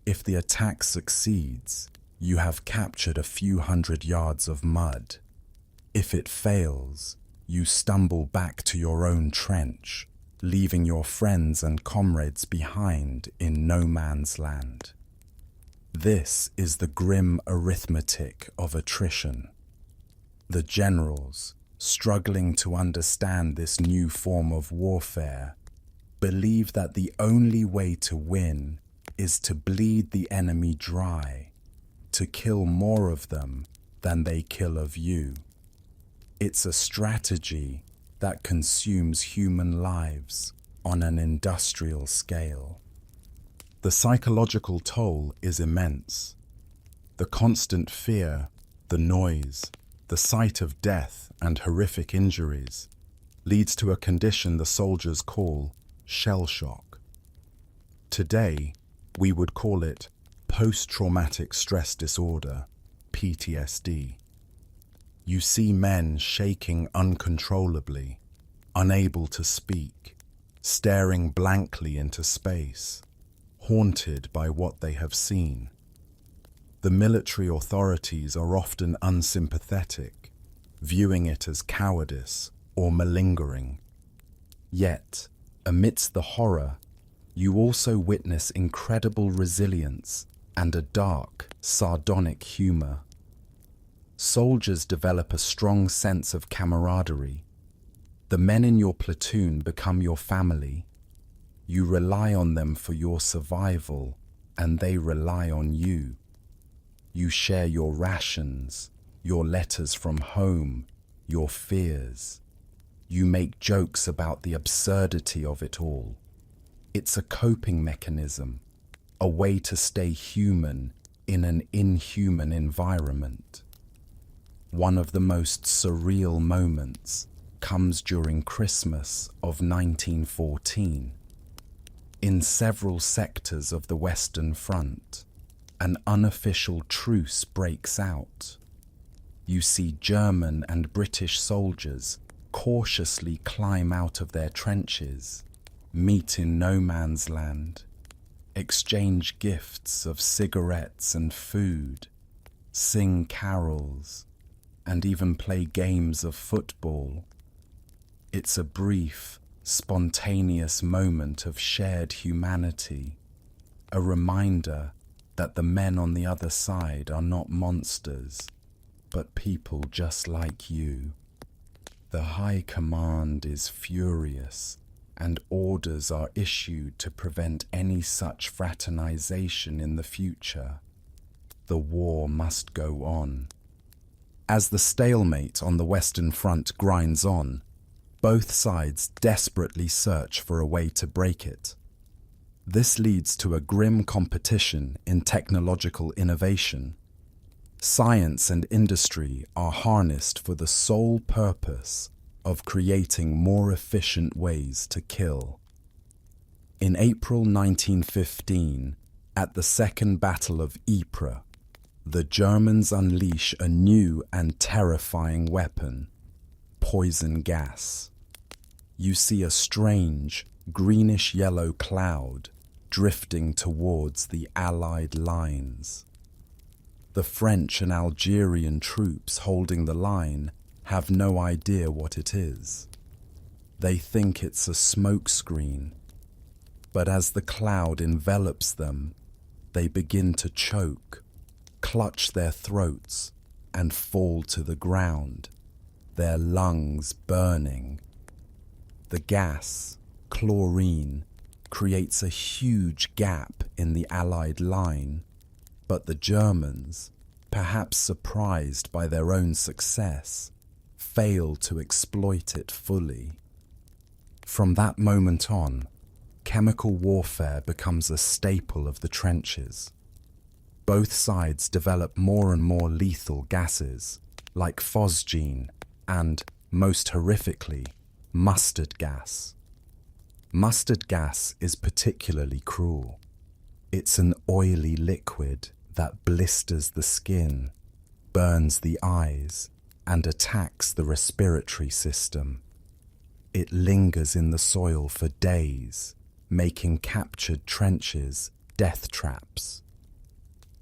If the attack succeeds, you have captured a few hundred yards of mud. If it fails, you stumble back to your own trench, leaving your friends and comrades behind in no man's land. This is the grim arithmetic of attrition. The generals, struggling to understand this new form of warfare, believe that the only way to win is to bleed the enemy dry, to kill more of them than they kill of you. It's a strategy that consumes human lives on an industrial scale. The psychological toll is immense. The constant fear, the noise, the sight of death and horrific injuries leads to a condition the soldiers call shell shock. Today, we would call it post-traumatic stress disorder, PTSD. You see men shaking uncontrollably, unable to speak, staring blankly into space, haunted by what they have seen. The military authorities are often unsympathetic, viewing it as cowardice or malingering. Yet, amidst the horror, you also witness incredible resilience and a dark, sardonic humor. Soldiers develop a strong sense of camaraderie. The men in your platoon become your family. You rely on them for your survival, and they rely on you. You share your rations, your letters from home, your fears. You make jokes about the absurdity of it all. It's a coping mechanism, a way to stay human in an inhuman environment. One of the most surreal moments comes during Christmas of 1914. In several sectors of the Western Front, an unofficial truce breaks out. You see German and British soldiers cautiously climb out of their trenches, meet in no man's land, exchange gifts of cigarettes and food, sing carols, and even play games of football. It's a brief, spontaneous moment of shared humanity, a reminder that the men on the other side are not monsters, but people just like you. The High Command is furious, and orders are issued to prevent any such fraternization in the future. The war must go on. As the stalemate on the Western Front grinds on, both sides desperately search for a way to break it. This leads to a grim competition in technological innovation. Science and industry are harnessed for the sole purpose of creating more efficient ways to kill. In April 1915, at the Second Battle of Ypres, the Germans unleash a new and terrifying weapon, poison gas. You see a strange, greenish-yellow cloud drifting towards the Allied lines. The French and Algerian troops holding the line have no idea what it is. They think it's a smokescreen, but as the cloud envelops them, they begin to choke, clutch their throats, and fall to the ground, their lungs burning. The gas, chlorine, creates a huge gap in the Allied line, but the Germans, perhaps surprised by their own success, fail to exploit it fully. From that moment on, chemical warfare becomes a staple of the trenches. Both sides develop more and more lethal gases, like phosgene and, most horrifically, mustard gas. Mustard gas is particularly cruel. It's an oily liquid that blisters the skin, burns the eyes, and attacks the respiratory system. It lingers in the soil for days, making captured trenches death traps.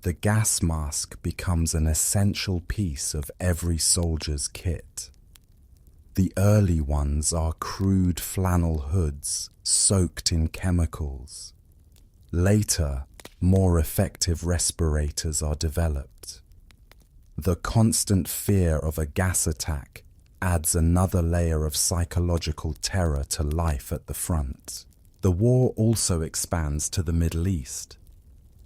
The gas mask becomes an essential piece of every soldier's kit. The early ones are crude flannel hoods soaked in chemicals. Later, more effective respirators are developed. The constant fear of a gas attack adds another layer of psychological terror to life at the front. The war also expands to the Middle East.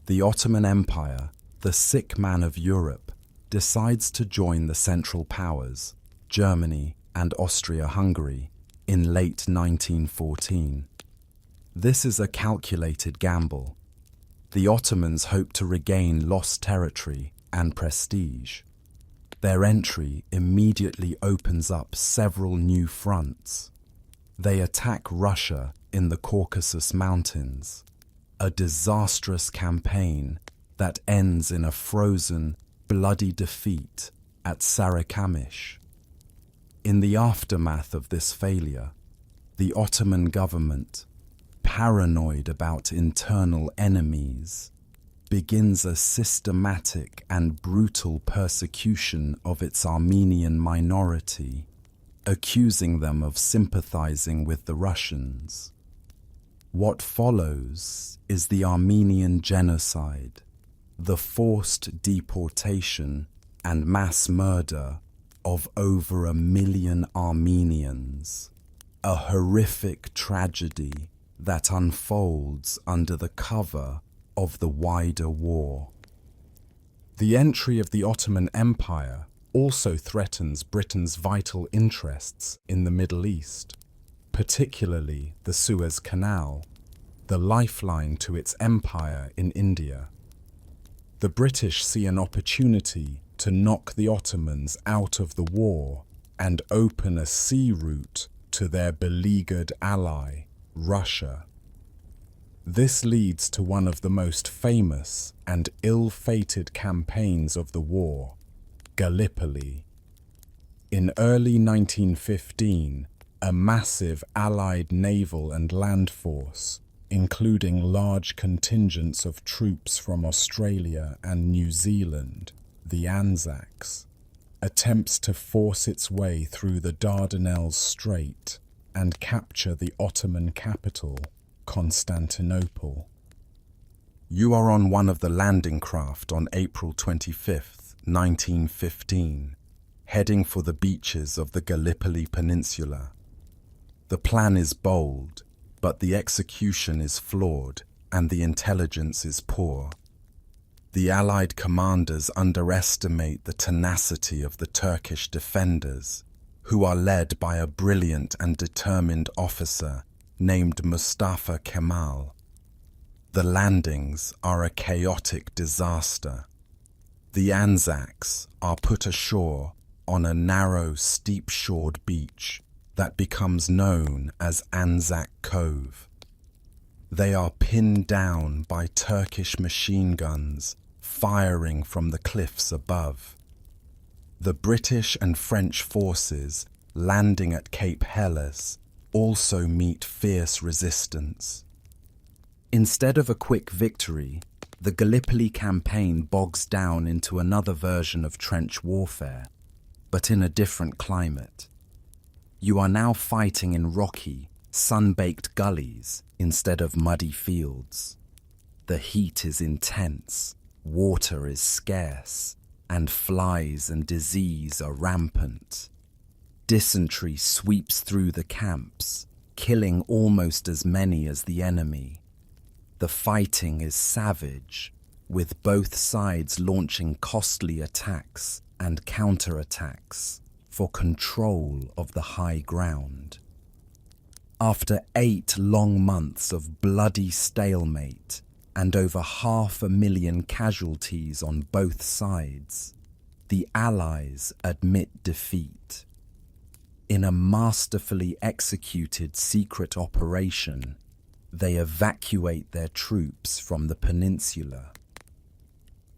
The Ottoman Empire, the sick man of Europe, decides to join the Central Powers, Germany and Austria-Hungary, in late 1914. This is a calculated gamble. The Ottomans hope to regain lost territory and prestige. Their entry immediately opens up several new fronts. They attack Russia in the Caucasus Mountains, a disastrous campaign that ends in a frozen, bloody defeat at Sarikamish. In the aftermath of this failure, the Ottoman government, paranoid about internal enemies, begins a systematic and brutal persecution of its Armenian minority, accusing them of sympathizing with the Russians. What follows is the Armenian genocide, the forced deportation and mass murder of over 1 million Armenians, a horrific tragedy that unfolds under the cover of the wider war. The entry of the Ottoman Empire also threatens Britain's vital interests in the Middle East, particularly the Suez Canal, the lifeline to its empire in India. The British see an opportunity to knock the Ottomans out of the war and open a sea route to their beleaguered ally, Russia. This leads to one of the most famous and ill-fated campaigns of the war, Gallipoli. In early 1915, a massive Allied naval and land force, including large contingents of troops from Australia and New Zealand, the Anzacs, attempts to force its way through the Dardanelles Strait and capture the Ottoman capital, Constantinople. You are on one of the landing craft on April 25th, 1915, heading for the beaches of the Gallipoli Peninsula. The plan is bold, but the execution is flawed and the intelligence is poor. The Allied commanders underestimate the tenacity of the Turkish defenders, who are led by a brilliant and determined officer named Mustafa Kemal. The landings are a chaotic disaster. The Anzacs are put ashore on a narrow, steep-shored beach that becomes known as Anzac Cove. They are pinned down by Turkish machine guns firing from the cliffs above. The British and French forces landing at Cape Helles also meet fierce resistance. Instead of a quick victory, the Gallipoli campaign bogs down into another version of trench warfare, but in a different climate. You are now fighting in rocky, sun-baked gullies instead of muddy fields. The heat is intense, water is scarce, and flies and disease are rampant. Dysentery sweeps through the camps, killing almost as many as the enemy. The fighting is savage, with both sides launching costly attacks and counterattacks for control of the high ground. After 8 long months of bloody stalemate and over 500,000 casualties on both sides, the Allies admit defeat. In a masterfully executed secret operation, they evacuate their troops from the peninsula.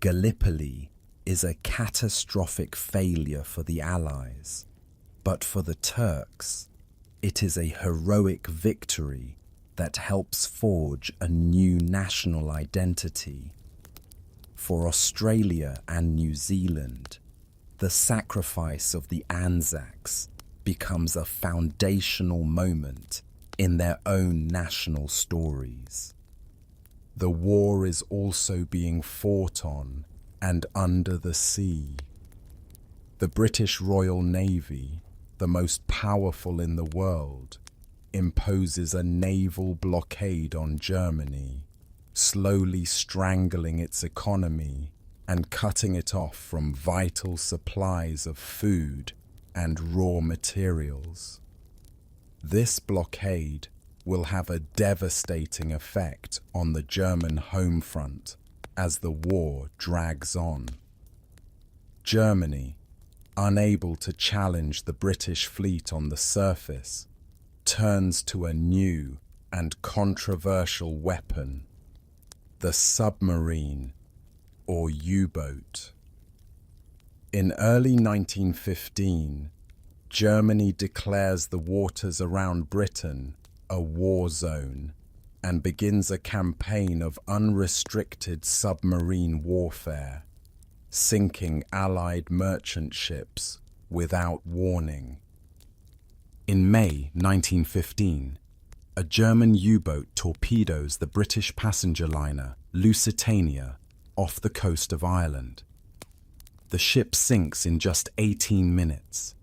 Gallipoli is a catastrophic failure for the Allies, but for the Turks, it is a heroic victory that helps forge a new national identity. For Australia and New Zealand, the sacrifice of the Anzacs becomes a foundational moment in their own national stories. The war is also being fought on and under the sea. The British Royal Navy, the most powerful in the world, imposes a naval blockade on Germany, slowly strangling its economy and cutting it off from vital supplies of food and raw materials. This blockade will have a devastating effect on the German home front as the war drags on. Germany, unable to challenge the British fleet on the surface, turns to a new and controversial weapon, the submarine or U-boat. In early 1915, Germany declares the waters around Britain a war zone and begins a campaign of unrestricted submarine warfare, sinking Allied merchant ships without warning. In May 1915, a German U-boat torpedoes the British passenger liner Lusitania off the coast of Ireland. The ship sinks in just 18 minutes,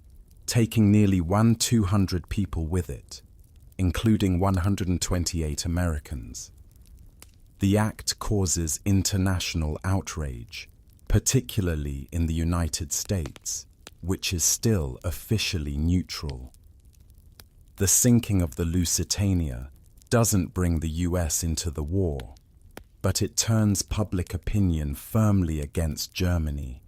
taking nearly 200 people with it, including 128 Americans. The act causes international outrage, particularly in the United States, which is still officially neutral. The sinking of the Lusitania doesn't bring the US into the war, but it turns public opinion firmly against Germany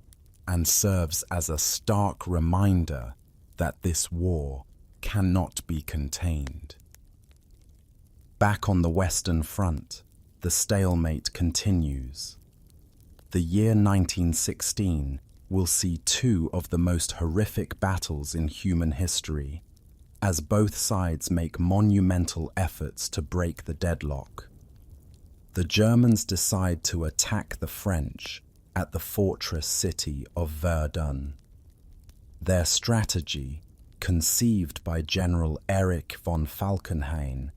and serves as a stark reminder that this war cannot be contained. Back on the Western Front, the stalemate continues. The year 1916 will see 2 of the most horrific battles in human history, as both sides make monumental efforts to break the deadlock. The Germans decide to attack the French at the fortress city of Verdun. Their strategy, conceived by General Erich von Falkenhayn,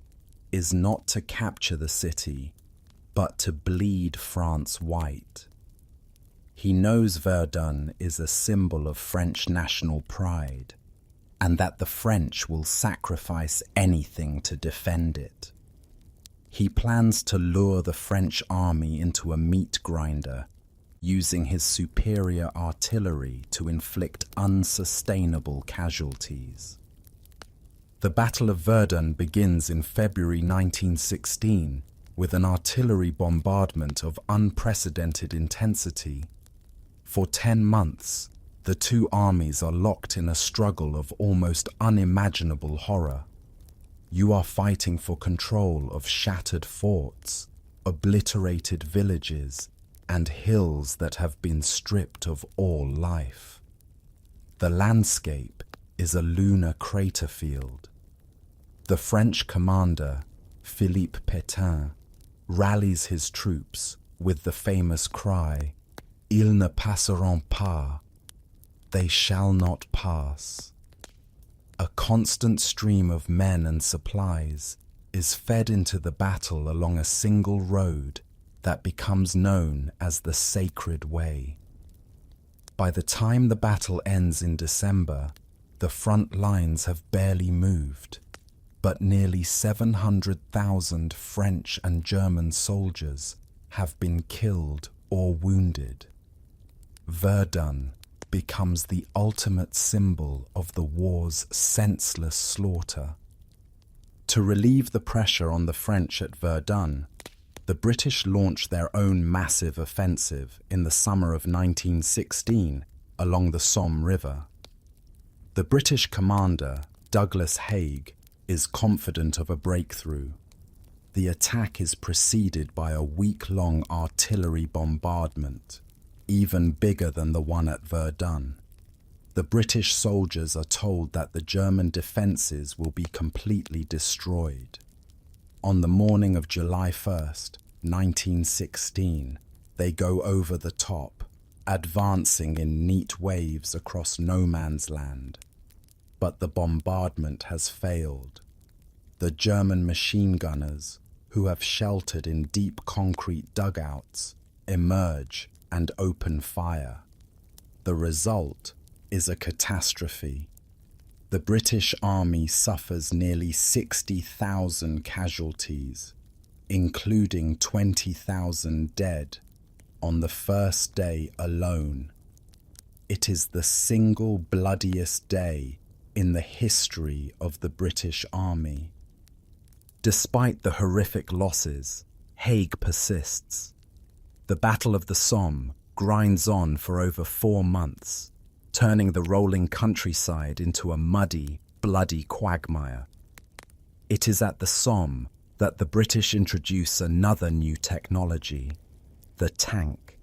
is not to capture the city, but to bleed France white. He knows Verdun is a symbol of French national pride, and that the French will sacrifice anything to defend it. He plans to lure the French army into a meat grinder, using his superior artillery to inflict unsustainable casualties. The Battle of Verdun begins in February 1916 with an artillery bombardment of unprecedented intensity. For 10 months, the 2 armies are locked in a struggle of almost unimaginable horror. You are fighting for control of shattered forts, obliterated villages, and hills that have been stripped of all life. The landscape is a lunar crater field. The French commander, Philippe Pétain, rallies his troops with the famous cry, "Ils ne passeront pas," they shall not pass. A constant stream of men and supplies is fed into the battle along a single road that becomes known as the Sacred Way. By the time the battle ends in December, the front lines have barely moved. but nearly 700,000 French and German soldiers have been killed or wounded. Verdun becomes the ultimate symbol of the war's senseless slaughter. To relieve the pressure on the French at Verdun, the British launched their own massive offensive in the summer of 1916 along the Somme River. The British commander, Douglas Haig, is confident of a breakthrough. The attack is preceded by a week-long artillery bombardment, even bigger than the one at Verdun. The British soldiers are told that the German defences will be completely destroyed. On the morning of July 1st, 1916, they go over the top, advancing in neat waves across no man's land. But the bombardment has failed. The German machine gunners, who have sheltered in deep concrete dugouts, emerge and open fire. The result is a catastrophe. The British Army suffers nearly 60,000 casualties, including 20,000 dead, on the first day alone. It is the single bloodiest day in the history of the British Army. Despite the horrific losses, Haig persists. The Battle of the Somme grinds on for over 4 months, turning the rolling countryside into a muddy, bloody quagmire. It is at the Somme that the British introduce another new technology, the tank.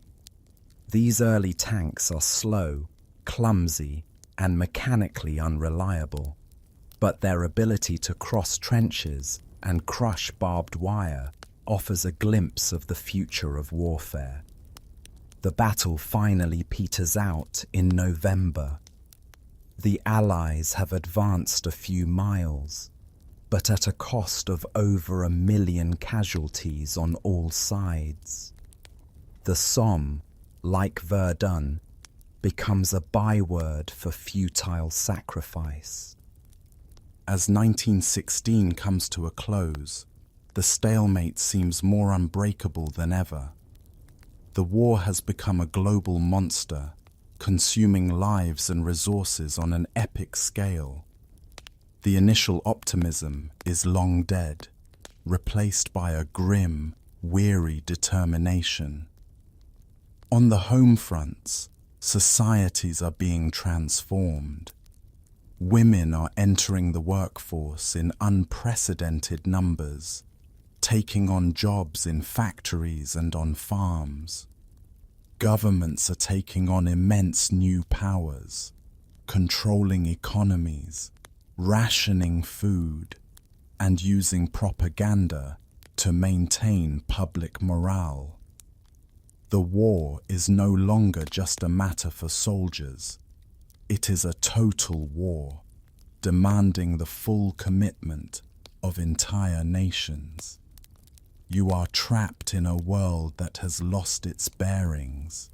These early tanks are slow, clumsy, and mechanically unreliable, but their ability to cross trenches and crush barbed wire offers a glimpse of the future of warfare. The battle finally peters out in November. The Allies have advanced a few miles, but at a cost of over 1 million casualties on all sides. The Somme, like Verdun, becomes a byword for futile sacrifice. As 1916 comes to a close, the stalemate seems more unbreakable than ever. The war has become a global monster, consuming lives and resources on an epic scale. The initial optimism is long dead, replaced by a grim, weary determination. On the home fronts, societies are being transformed. Women are entering the workforce in unprecedented numbers, taking on jobs in factories and on farms. Governments are taking on immense new powers, controlling economies, rationing food, and using propaganda to maintain public morale. The war is no longer just a matter for soldiers. It is a total war, demanding the full commitment of entire nations. You are trapped in a world that has lost its bearings,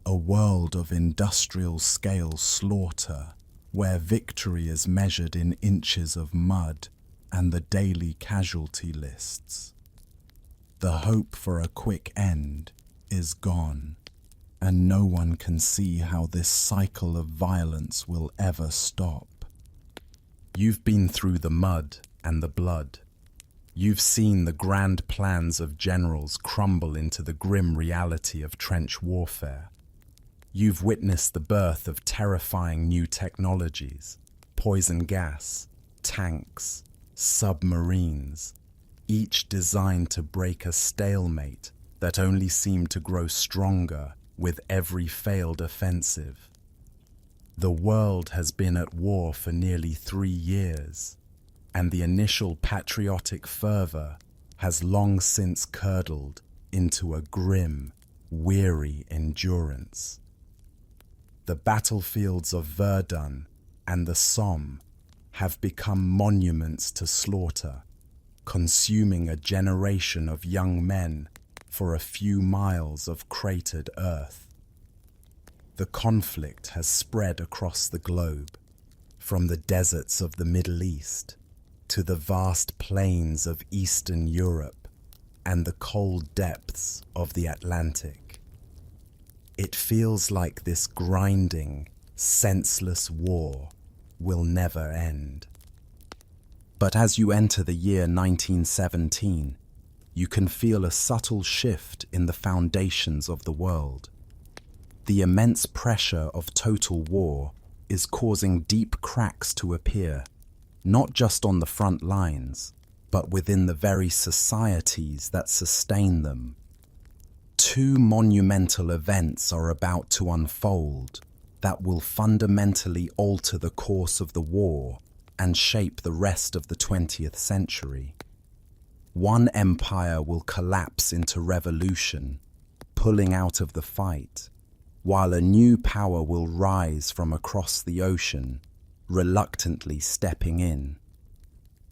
a world of industrial-scale slaughter, where victory is measured in inches of mud and the daily casualty lists. The hope for a quick end is gone, and no one can see how this cycle of violence will ever stop. You've been through the mud and the blood. You've seen the grand plans of generals crumble into the grim reality of trench warfare. You've witnessed the birth of terrifying new technologies, poison gas, tanks, submarines, each designed to break a stalemate that only seemed to grow stronger with every failed offensive. The world has been at war for nearly 3 years, and the initial patriotic fervor has long since curdled into a grim, weary endurance. The battlefields of Verdun and the Somme have become monuments to slaughter, consuming a generation of young men for a few miles of cratered earth. The conflict has spread across the globe, from the deserts of the Middle East to the vast plains of Eastern Europe and the cold depths of the Atlantic. It feels like this grinding, senseless war will never end. But as you enter the year 1917, you can feel a subtle shift in the foundations of the world. The immense pressure of total war is causing deep cracks to appear, not just on the front lines, but within the very societies that sustain them. Two monumental events are about to unfold that will fundamentally alter the course of the war and shape the rest of the 20th century. One empire will collapse into revolution, pulling out of the fight, while a new power will rise from across the ocean, reluctantly stepping in.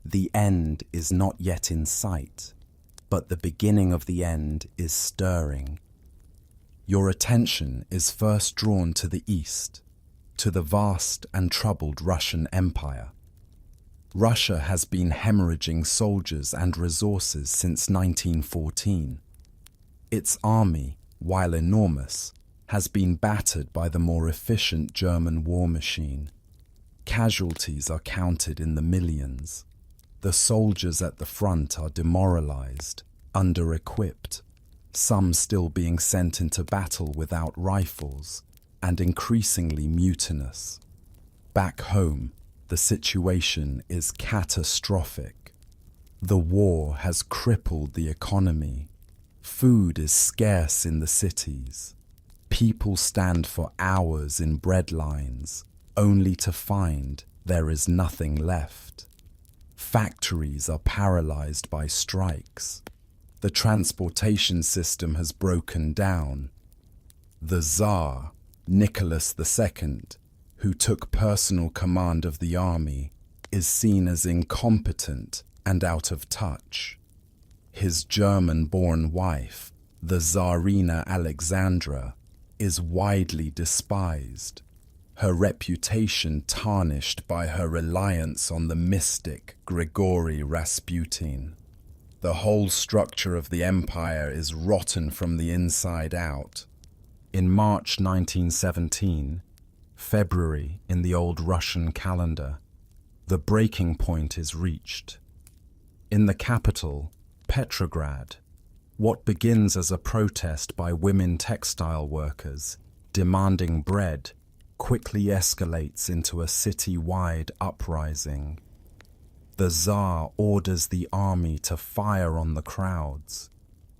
The end is not yet in sight, but the beginning of the end is stirring. Your attention is first drawn to the east, to the vast and troubled Russian Empire. Russia has been hemorrhaging soldiers and resources since 1914. Its army, while enormous, has been battered by the more efficient German war machine. Casualties are counted in the millions. The soldiers at the front are demoralized, under-equipped, some still being sent into battle without rifles, and increasingly mutinous. Back home, the situation is catastrophic. The war has crippled the economy. Food is scarce in the cities. People stand for hours in bread lines, only to find there is nothing left. Factories are paralyzed by strikes. The transportation system has broken down. The Tsar, Nicholas II, who took personal command of the army, is seen as incompetent and out of touch. His German-born wife, the Tsarina Alexandra, is widely despised, her reputation tarnished by her reliance on the mystic Grigory Rasputin. The whole structure of the empire is rotten from the inside out. In March 1917, February in the old Russian calendar, the breaking point is reached. In the capital, Petrograd, what begins as a protest by women textile workers demanding bread quickly escalates into a city-wide uprising. The Tsar orders the army to fire on the crowds,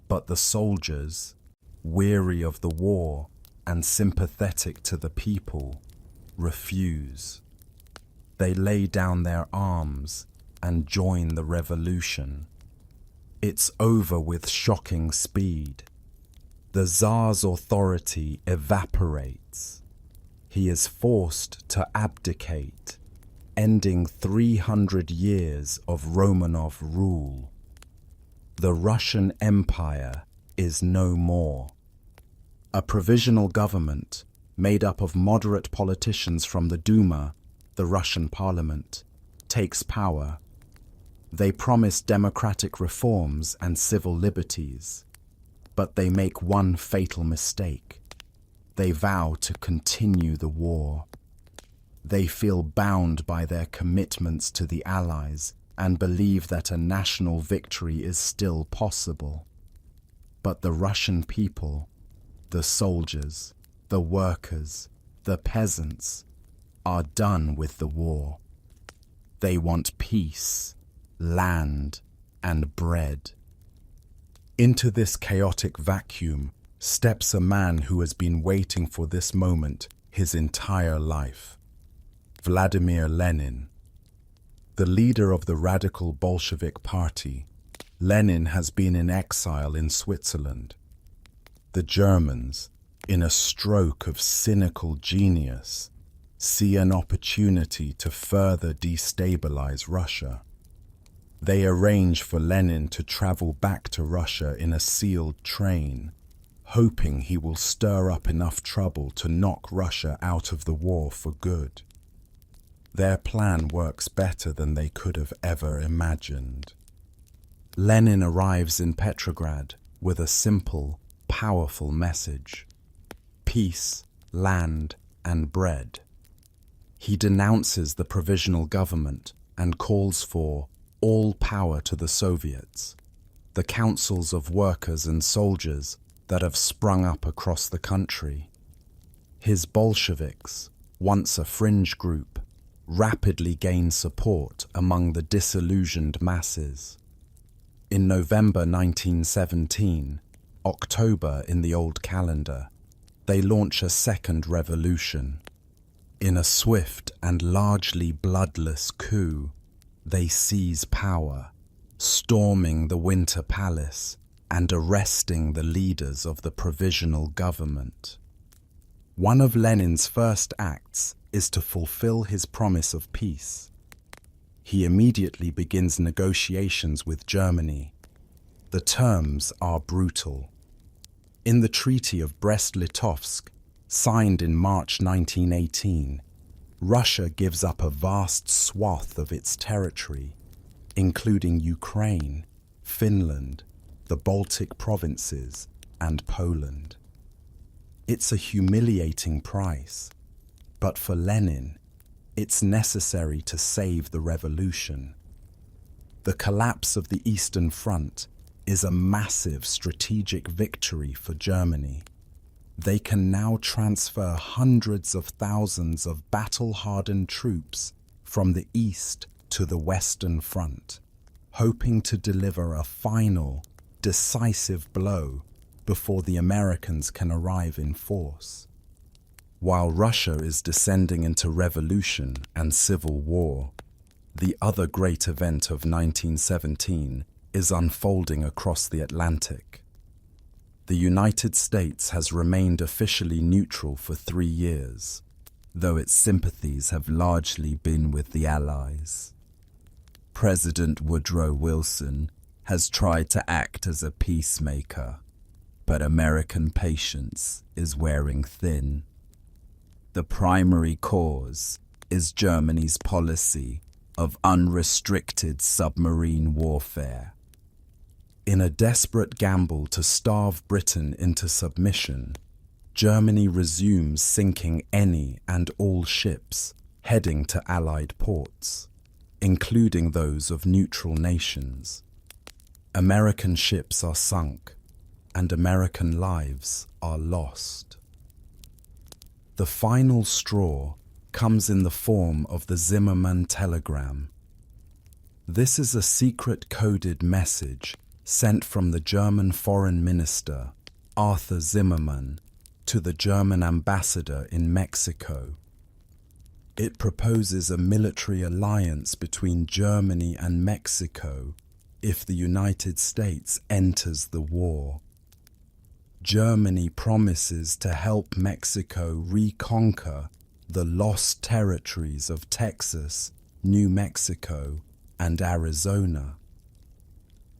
but the soldiers, weary of the war and sympathetic to the people, refuse. They lay down their arms and join the revolution. It's over with shocking speed. The Tsar's authority evaporates. He is forced to abdicate, ending 300 years of Romanov rule. The Russian Empire is no more. A provisional government, made up of moderate politicians from the Duma, the Russian parliament, takes power. They promise democratic reforms and civil liberties, but they make one fatal mistake. They vow to continue the war. They feel bound by their commitments to the Allies and believe that a national victory is still possible. But the Russian people, the soldiers, the workers, the peasants, are done with the war. They want peace, land, and bread. Into this chaotic vacuum steps a man who has been waiting for this moment his entire life. Vladimir Lenin. The leader of the radical Bolshevik Party, Lenin has been in exile in Switzerland. The Germans, in a stroke of cynical genius, see an opportunity to further destabilize Russia. They arrange for Lenin to travel back to Russia in a sealed train, hoping he will stir up enough trouble to knock Russia out of the war for good. Their plan works better than they could have ever imagined. Lenin arrives in Petrograd with a simple, powerful message: peace, land, and bread. He denounces the provisional government and calls for all power to the Soviets, the councils of workers and soldiers that have sprung up across the country. His Bolsheviks, once a fringe group, rapidly gain support among the disillusioned masses. In November 1917, October in the old calendar, they launch a second revolution. In a swift and largely bloodless coup, they seize power, storming the Winter Palace and arresting the leaders of the provisional government. One of Lenin's first acts is to fulfill his promise of peace. He immediately begins negotiations with Germany. The terms are brutal. In the Treaty of Brest-Litovsk, signed in March 1918, Russia gives up a vast swath of its territory, including Ukraine, Finland, the Baltic provinces, and Poland. It's a humiliating price, but for Lenin, it's necessary to save the revolution. The collapse of the Eastern Front is a massive strategic victory for Germany. They can now transfer hundreds of thousands of battle-hardened troops from the East to the Western Front, hoping to deliver a final, decisive blow before the Americans can arrive in force. While Russia is descending into revolution and civil war, the other great event of 1917 is unfolding across the Atlantic. The United States has remained officially neutral for 3 years, though its sympathies have largely been with the Allies. President Woodrow Wilson has tried to act as a peacemaker, but American patience is wearing thin. The primary cause is Germany's policy of unrestricted submarine warfare. In a desperate gamble to starve Britain into submission, Germany resumes sinking any and all ships heading to Allied ports, including those of neutral nations. American ships are sunk, and American lives are lost. The final straw comes in the form of the Zimmermann telegram. This is a secret coded message sent from the German Foreign Minister, Arthur Zimmermann, to the German ambassador in Mexico. It proposes a military alliance between Germany and Mexico if the United States enters the war. Germany promises to help Mexico reconquer the lost territories of Texas, New Mexico, and Arizona.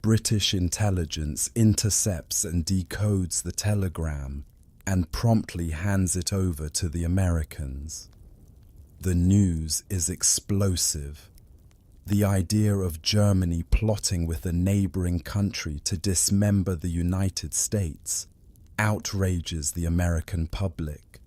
British intelligence intercepts and decodes the telegram and promptly hands it over to the Americans. The news is explosive. The idea of Germany plotting with a neighboring country to dismember the United States outrages the American public.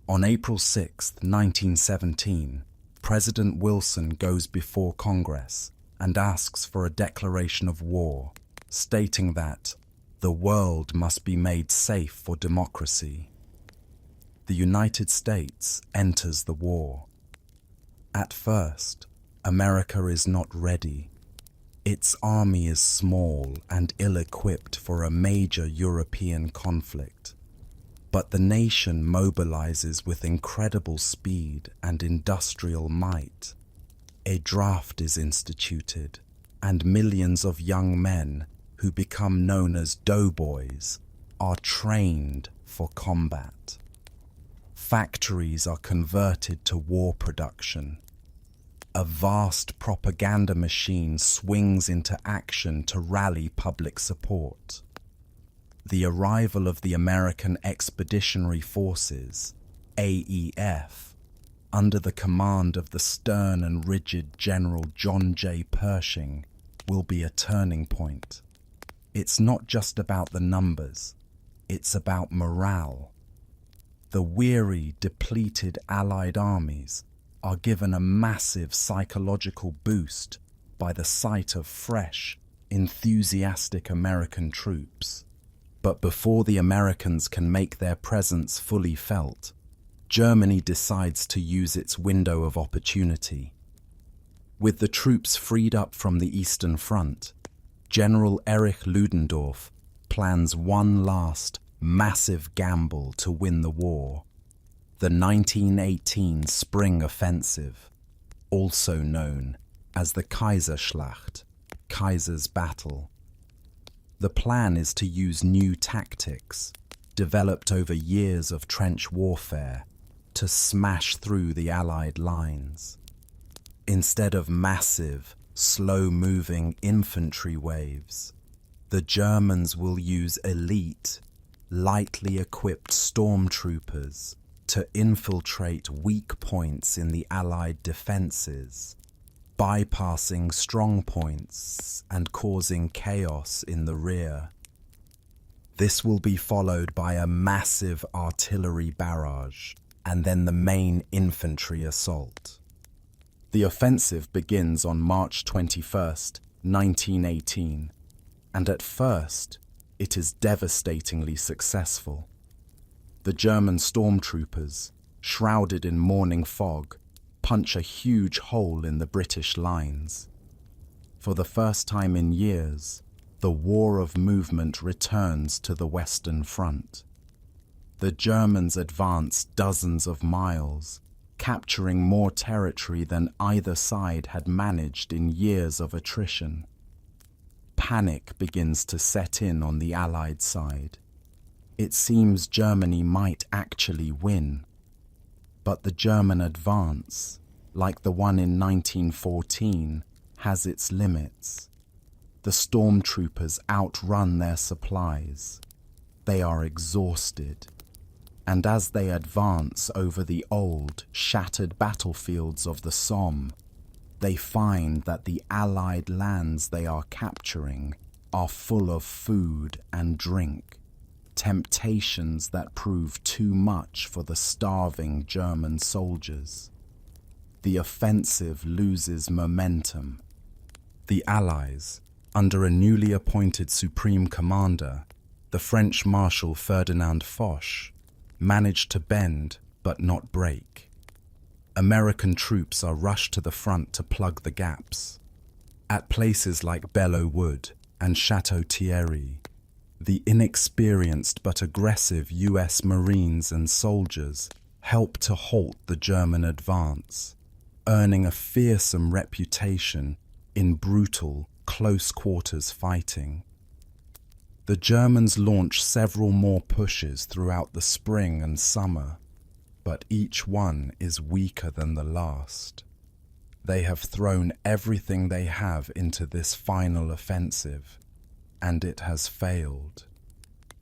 On April 6, 1917, President Wilson goes before Congress and asks for a declaration of war, stating that the world must be made safe for democracy. The United States enters the war. At first, America is not ready. Its army is small and ill-equipped for a major European conflict. But the nation mobilizes with incredible speed and industrial might. A draft is instituted, and millions of young men who become known as doughboys are trained for combat. Factories are converted to war production. A vast propaganda machine swings into action to rally public support. The arrival of the American Expeditionary Forces, AEF, under the command of the stern and rigid General John J. Pershing, will be a turning point. It's not just about the numbers, it's about morale. The weary, depleted Allied armies are given a massive psychological boost by the sight of fresh, enthusiastic American troops. But before the Americans can make their presence fully felt, Germany decides to use its window of opportunity. With the troops freed up from the Eastern Front, General Erich Ludendorff plans one last, massive gamble to win the war. The 1918 Spring Offensive, also known as the Kaiserschlacht, Kaiser's Battle. The plan is to use new tactics, developed over years of trench warfare, to smash through the Allied lines. Instead of massive, slow-moving infantry waves, the Germans will use elite, lightly equipped stormtroopers to infiltrate weak points in the Allied defences, bypassing strong points and causing chaos in the rear. This will be followed by a massive artillery barrage and then the main infantry assault. The offensive begins on March 21st, 1918, and at first it is devastatingly successful. The German stormtroopers, shrouded in morning fog, punch a huge hole in the British lines. For the first time in years, the war of movement returns to the Western Front. The Germans advance dozens of miles, capturing more territory than either side had managed in years of attrition. Panic begins to set in on the Allied side. It seems Germany might actually win. But the German advance, like the one in 1914, has its limits. The stormtroopers outrun their supplies. They are exhausted. And as they advance over the old, shattered battlefields of the Somme, they find that the Allied lands they are capturing are full of food and drink, temptations that prove too much for the starving German soldiers. The offensive loses momentum. The Allies, under a newly appointed Supreme Commander, the French Marshal Ferdinand Foch, managed to bend but not break. American troops are rushed to the front to plug the gaps. At places like Belleau Wood and Chateau Thierry, the inexperienced but aggressive US Marines and soldiers help to halt the German advance, earning a fearsome reputation in brutal, close-quarters fighting. The Germans launch several more pushes throughout the spring and summer, but each one is weaker than the last. They have thrown everything they have into this final offensive, and it has failed.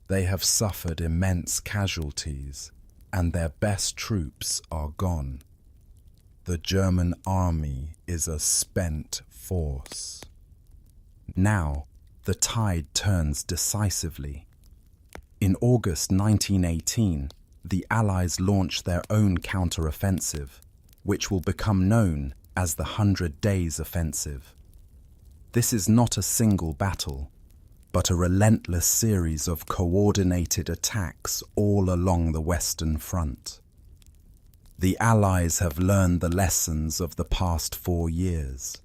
They have suffered immense casualties, and their best troops are gone. The German army is a spent force. Now, the tide turns decisively. In August 1918, the Allies launch their own counter-offensive, which will become known as the 100 Days Offensive. This is not a single battle, but a relentless series of coordinated attacks all along the Western Front. The Allies have learned the lessons of the past 4 years.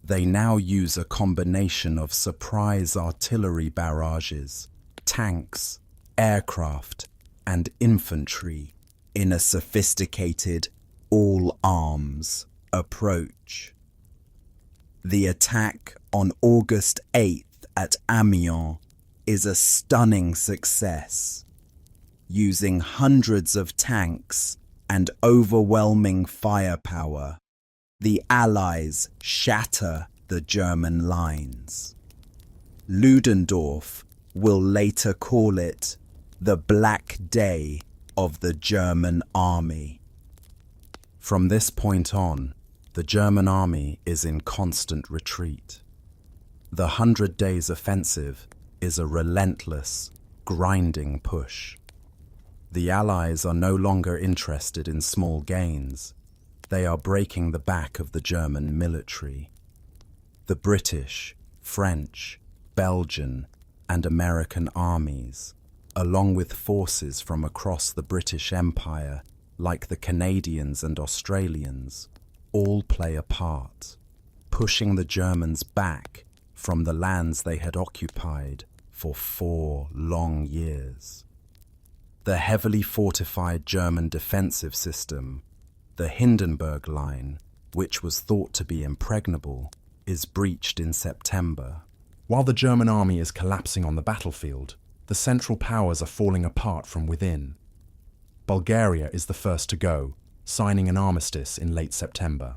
They now use a combination of surprise artillery barrages, tanks, aircraft, and infantry in a sophisticated all-arms approach. The attack on August 8th at Amiens is a stunning success. Using hundreds of tanks and overwhelming firepower, the Allies shatter the German lines. Ludendorff will later call it the Black Day of the German army. From this point on, the German army is in constant retreat. The 100 Days Offensive is a relentless, grinding push. The Allies are no longer interested in small gains. They are breaking the back of the German military. The British, French, Belgian, and American armies, along with forces from across the British Empire, like the Canadians and Australians, all play a part, pushing the Germans back from the lands they had occupied for 4 long years. The heavily fortified German defensive system, the Hindenburg Line, which was thought to be impregnable, is breached in September. While the German army is collapsing on the battlefield, the Central Powers are falling apart from within. Bulgaria is the first to go, signing an armistice in late September.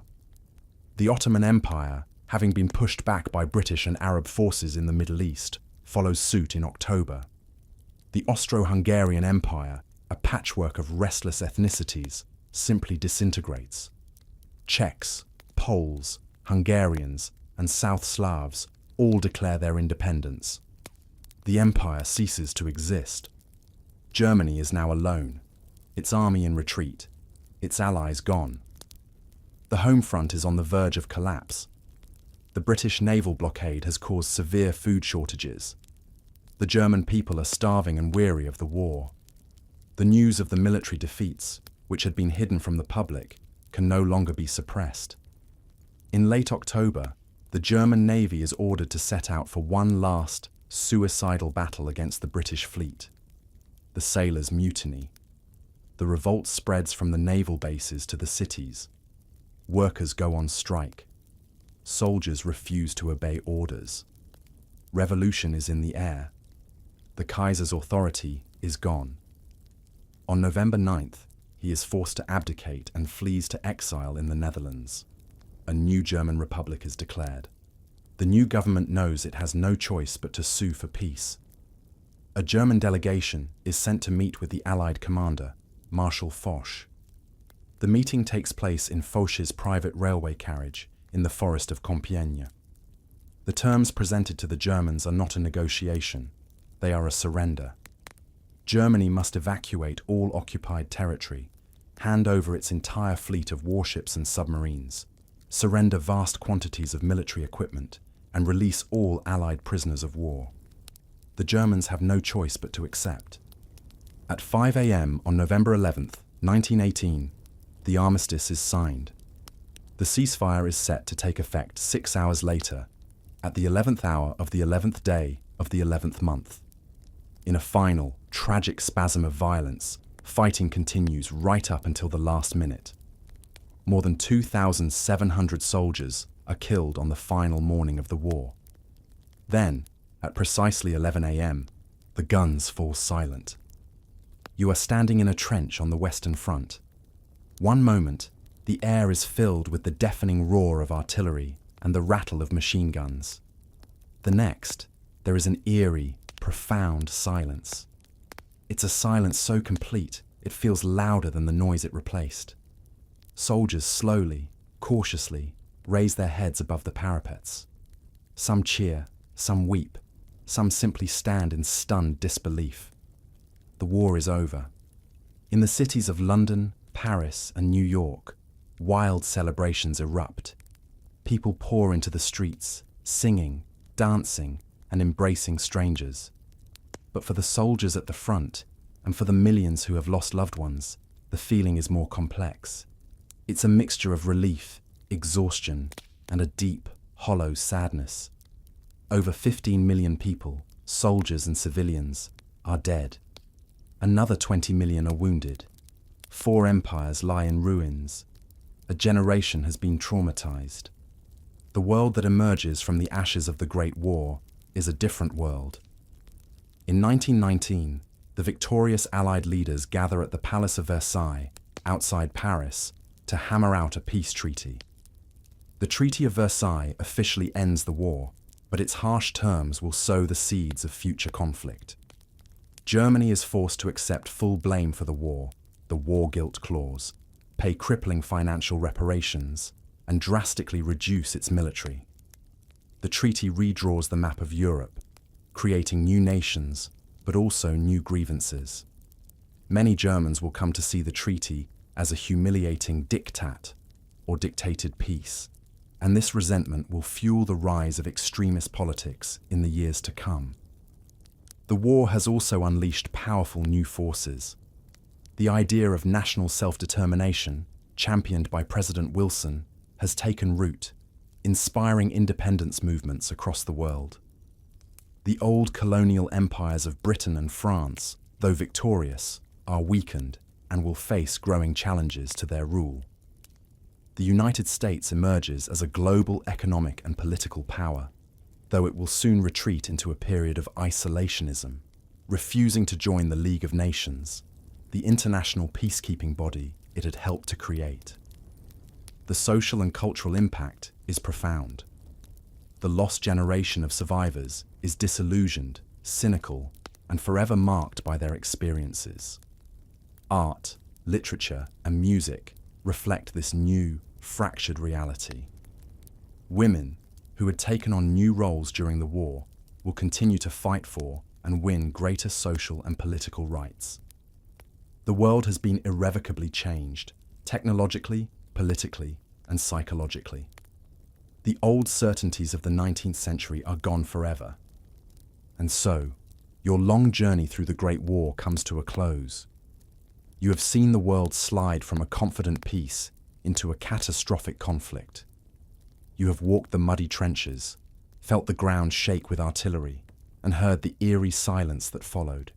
The Ottoman Empire, having been pushed back by British and Arab forces in the Middle East, follows suit in October. The Austro-Hungarian Empire, a patchwork of restless ethnicities, simply disintegrates. Czechs, Poles, Hungarians, and South Slavs all declare their independence. The empire ceases to exist. Germany is now alone, its army in retreat, its allies gone. The home front is on the verge of collapse. The British naval blockade has caused severe food shortages. The German people are starving and weary of the war. The news of the military defeats, which had been hidden from the public, can no longer be suppressed. In late October, the German Navy is ordered to set out for one last, suicidal battle against the British fleet. The sailors mutiny. The revolt spreads from the naval bases to the cities. Workers go on strike. Soldiers refuse to obey orders. Revolution is in the air. The Kaiser's authority is gone. On November 9th, he is forced to abdicate and flees to exile in the Netherlands. A new German republic is declared. The new government knows it has no choice but to sue for peace. A German delegation is sent to meet with the Allied commander, Marshal Foch. The meeting takes place in Foch's private railway carriage in the forest of Compiègne. The terms presented to the Germans are not a negotiation, they are a surrender. Germany must evacuate all occupied territory, hand over its entire fleet of warships and submarines, surrender vast quantities of military equipment, and release all Allied prisoners of war. The Germans have no choice but to accept. At 5 a.m. on November 11th, 1918, the armistice is signed. The ceasefire is set to take effect 6 hours later, at the 11th hour of the 11th day of the 11th month. In a final, tragic spasm of violence, fighting continues right up until the last minute. More than 2,700 soldiers are killed on the final morning of the war. Then, at precisely 11 a.m., the guns fall silent. You are standing in a trench on the Western Front. One moment, the air is filled with the deafening roar of artillery and the rattle of machine guns. The next, there is an eerie, profound silence. It's a silence so complete, it feels louder than the noise it replaced. Soldiers slowly, cautiously, raise their heads above the parapets. Some cheer, some weep, some simply stand in stunned disbelief. The war is over. In the cities of London, Paris, and New York, wild celebrations erupt. People pour into the streets, singing, dancing, and embracing strangers. But for the soldiers at the front, and for the millions who have lost loved ones, the feeling is more complex. It's a mixture of relief, exhaustion, and a deep, hollow sadness. Over 15 million people, soldiers and civilians, are dead. Another 20 million are wounded. 4 empires lie in ruins. A generation has been traumatized. The world that emerges from the ashes of the Great War is a different world. In 1919, the victorious Allied leaders gather at the Palace of Versailles, outside Paris, to hammer out a peace treaty. The Treaty of Versailles officially ends the war, but its harsh terms will sow the seeds of future conflict. Germany is forced to accept full blame for the war guilt clause. pay crippling financial reparations, and drastically reduce its military. The treaty redraws the map of Europe, creating new nations, but also new grievances. Many Germans will come to see the treaty as a humiliating diktat, or dictated peace, and this resentment will fuel the rise of extremist politics in the years to come. The war has also unleashed powerful new forces. The idea of national self-determination, championed by President Wilson, has taken root, inspiring independence movements across the world. The old colonial empires of Britain and France, though victorious, are weakened and will face growing challenges to their rule. The United States emerges as a global economic and political power, though it will soon retreat into a period of isolationism, refusing to join the League of Nations, the international peacekeeping body it had helped to create. The social and cultural impact is profound. The lost generation of survivors is disillusioned, cynical, and forever marked by their experiences. Art, literature, and music reflect this new, fractured reality. Women, who had taken on new roles during the war, will continue to fight for and win greater social and political rights. The world has been irrevocably changed, technologically, politically, and psychologically. The old certainties of the 19th century are gone forever. And so, your long journey through the Great War comes to a close. You have seen the world slide from a confident peace into a catastrophic conflict. You have walked the muddy trenches, felt the ground shake with artillery, and heard the eerie silence that followed.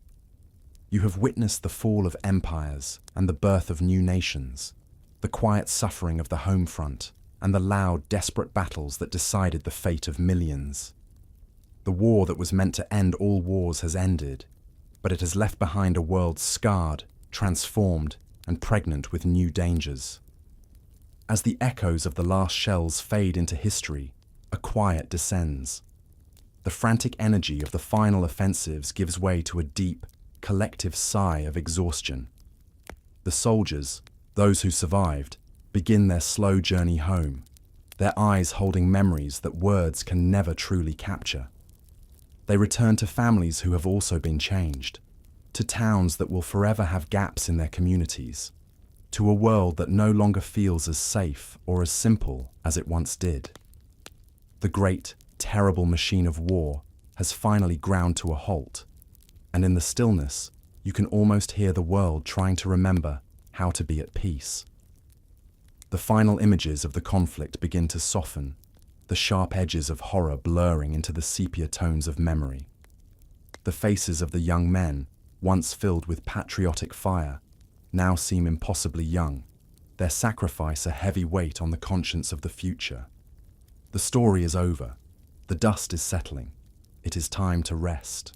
You have witnessed the fall of empires and the birth of new nations, the quiet suffering of the home front, and the loud, desperate battles that decided the fate of millions. The war that was meant to end all wars has ended, but it has left behind a world scarred, transformed, and pregnant with new dangers. As the echoes of the last shells fade into history, a quiet descends. The frantic energy of the final offensives gives way to a deep, collective sigh of exhaustion. The soldiers, those who survived, begin their slow journey home, their eyes holding memories that words can never truly capture. They return to families who have also been changed, to towns that will forever have gaps in their communities, to a world that no longer feels as safe or as simple as it once did. The great, terrible machine of war has finally ground to a halt, and in the stillness, you can almost hear the world trying to remember how to be at peace. The final images of the conflict begin to soften, the sharp edges of horror blurring into the sepia tones of memory. The faces of the young men, once filled with patriotic fire, now seem impossibly young, their sacrifice a heavy weight on the conscience of the future. The story is over. The dust is settling. It is time to rest.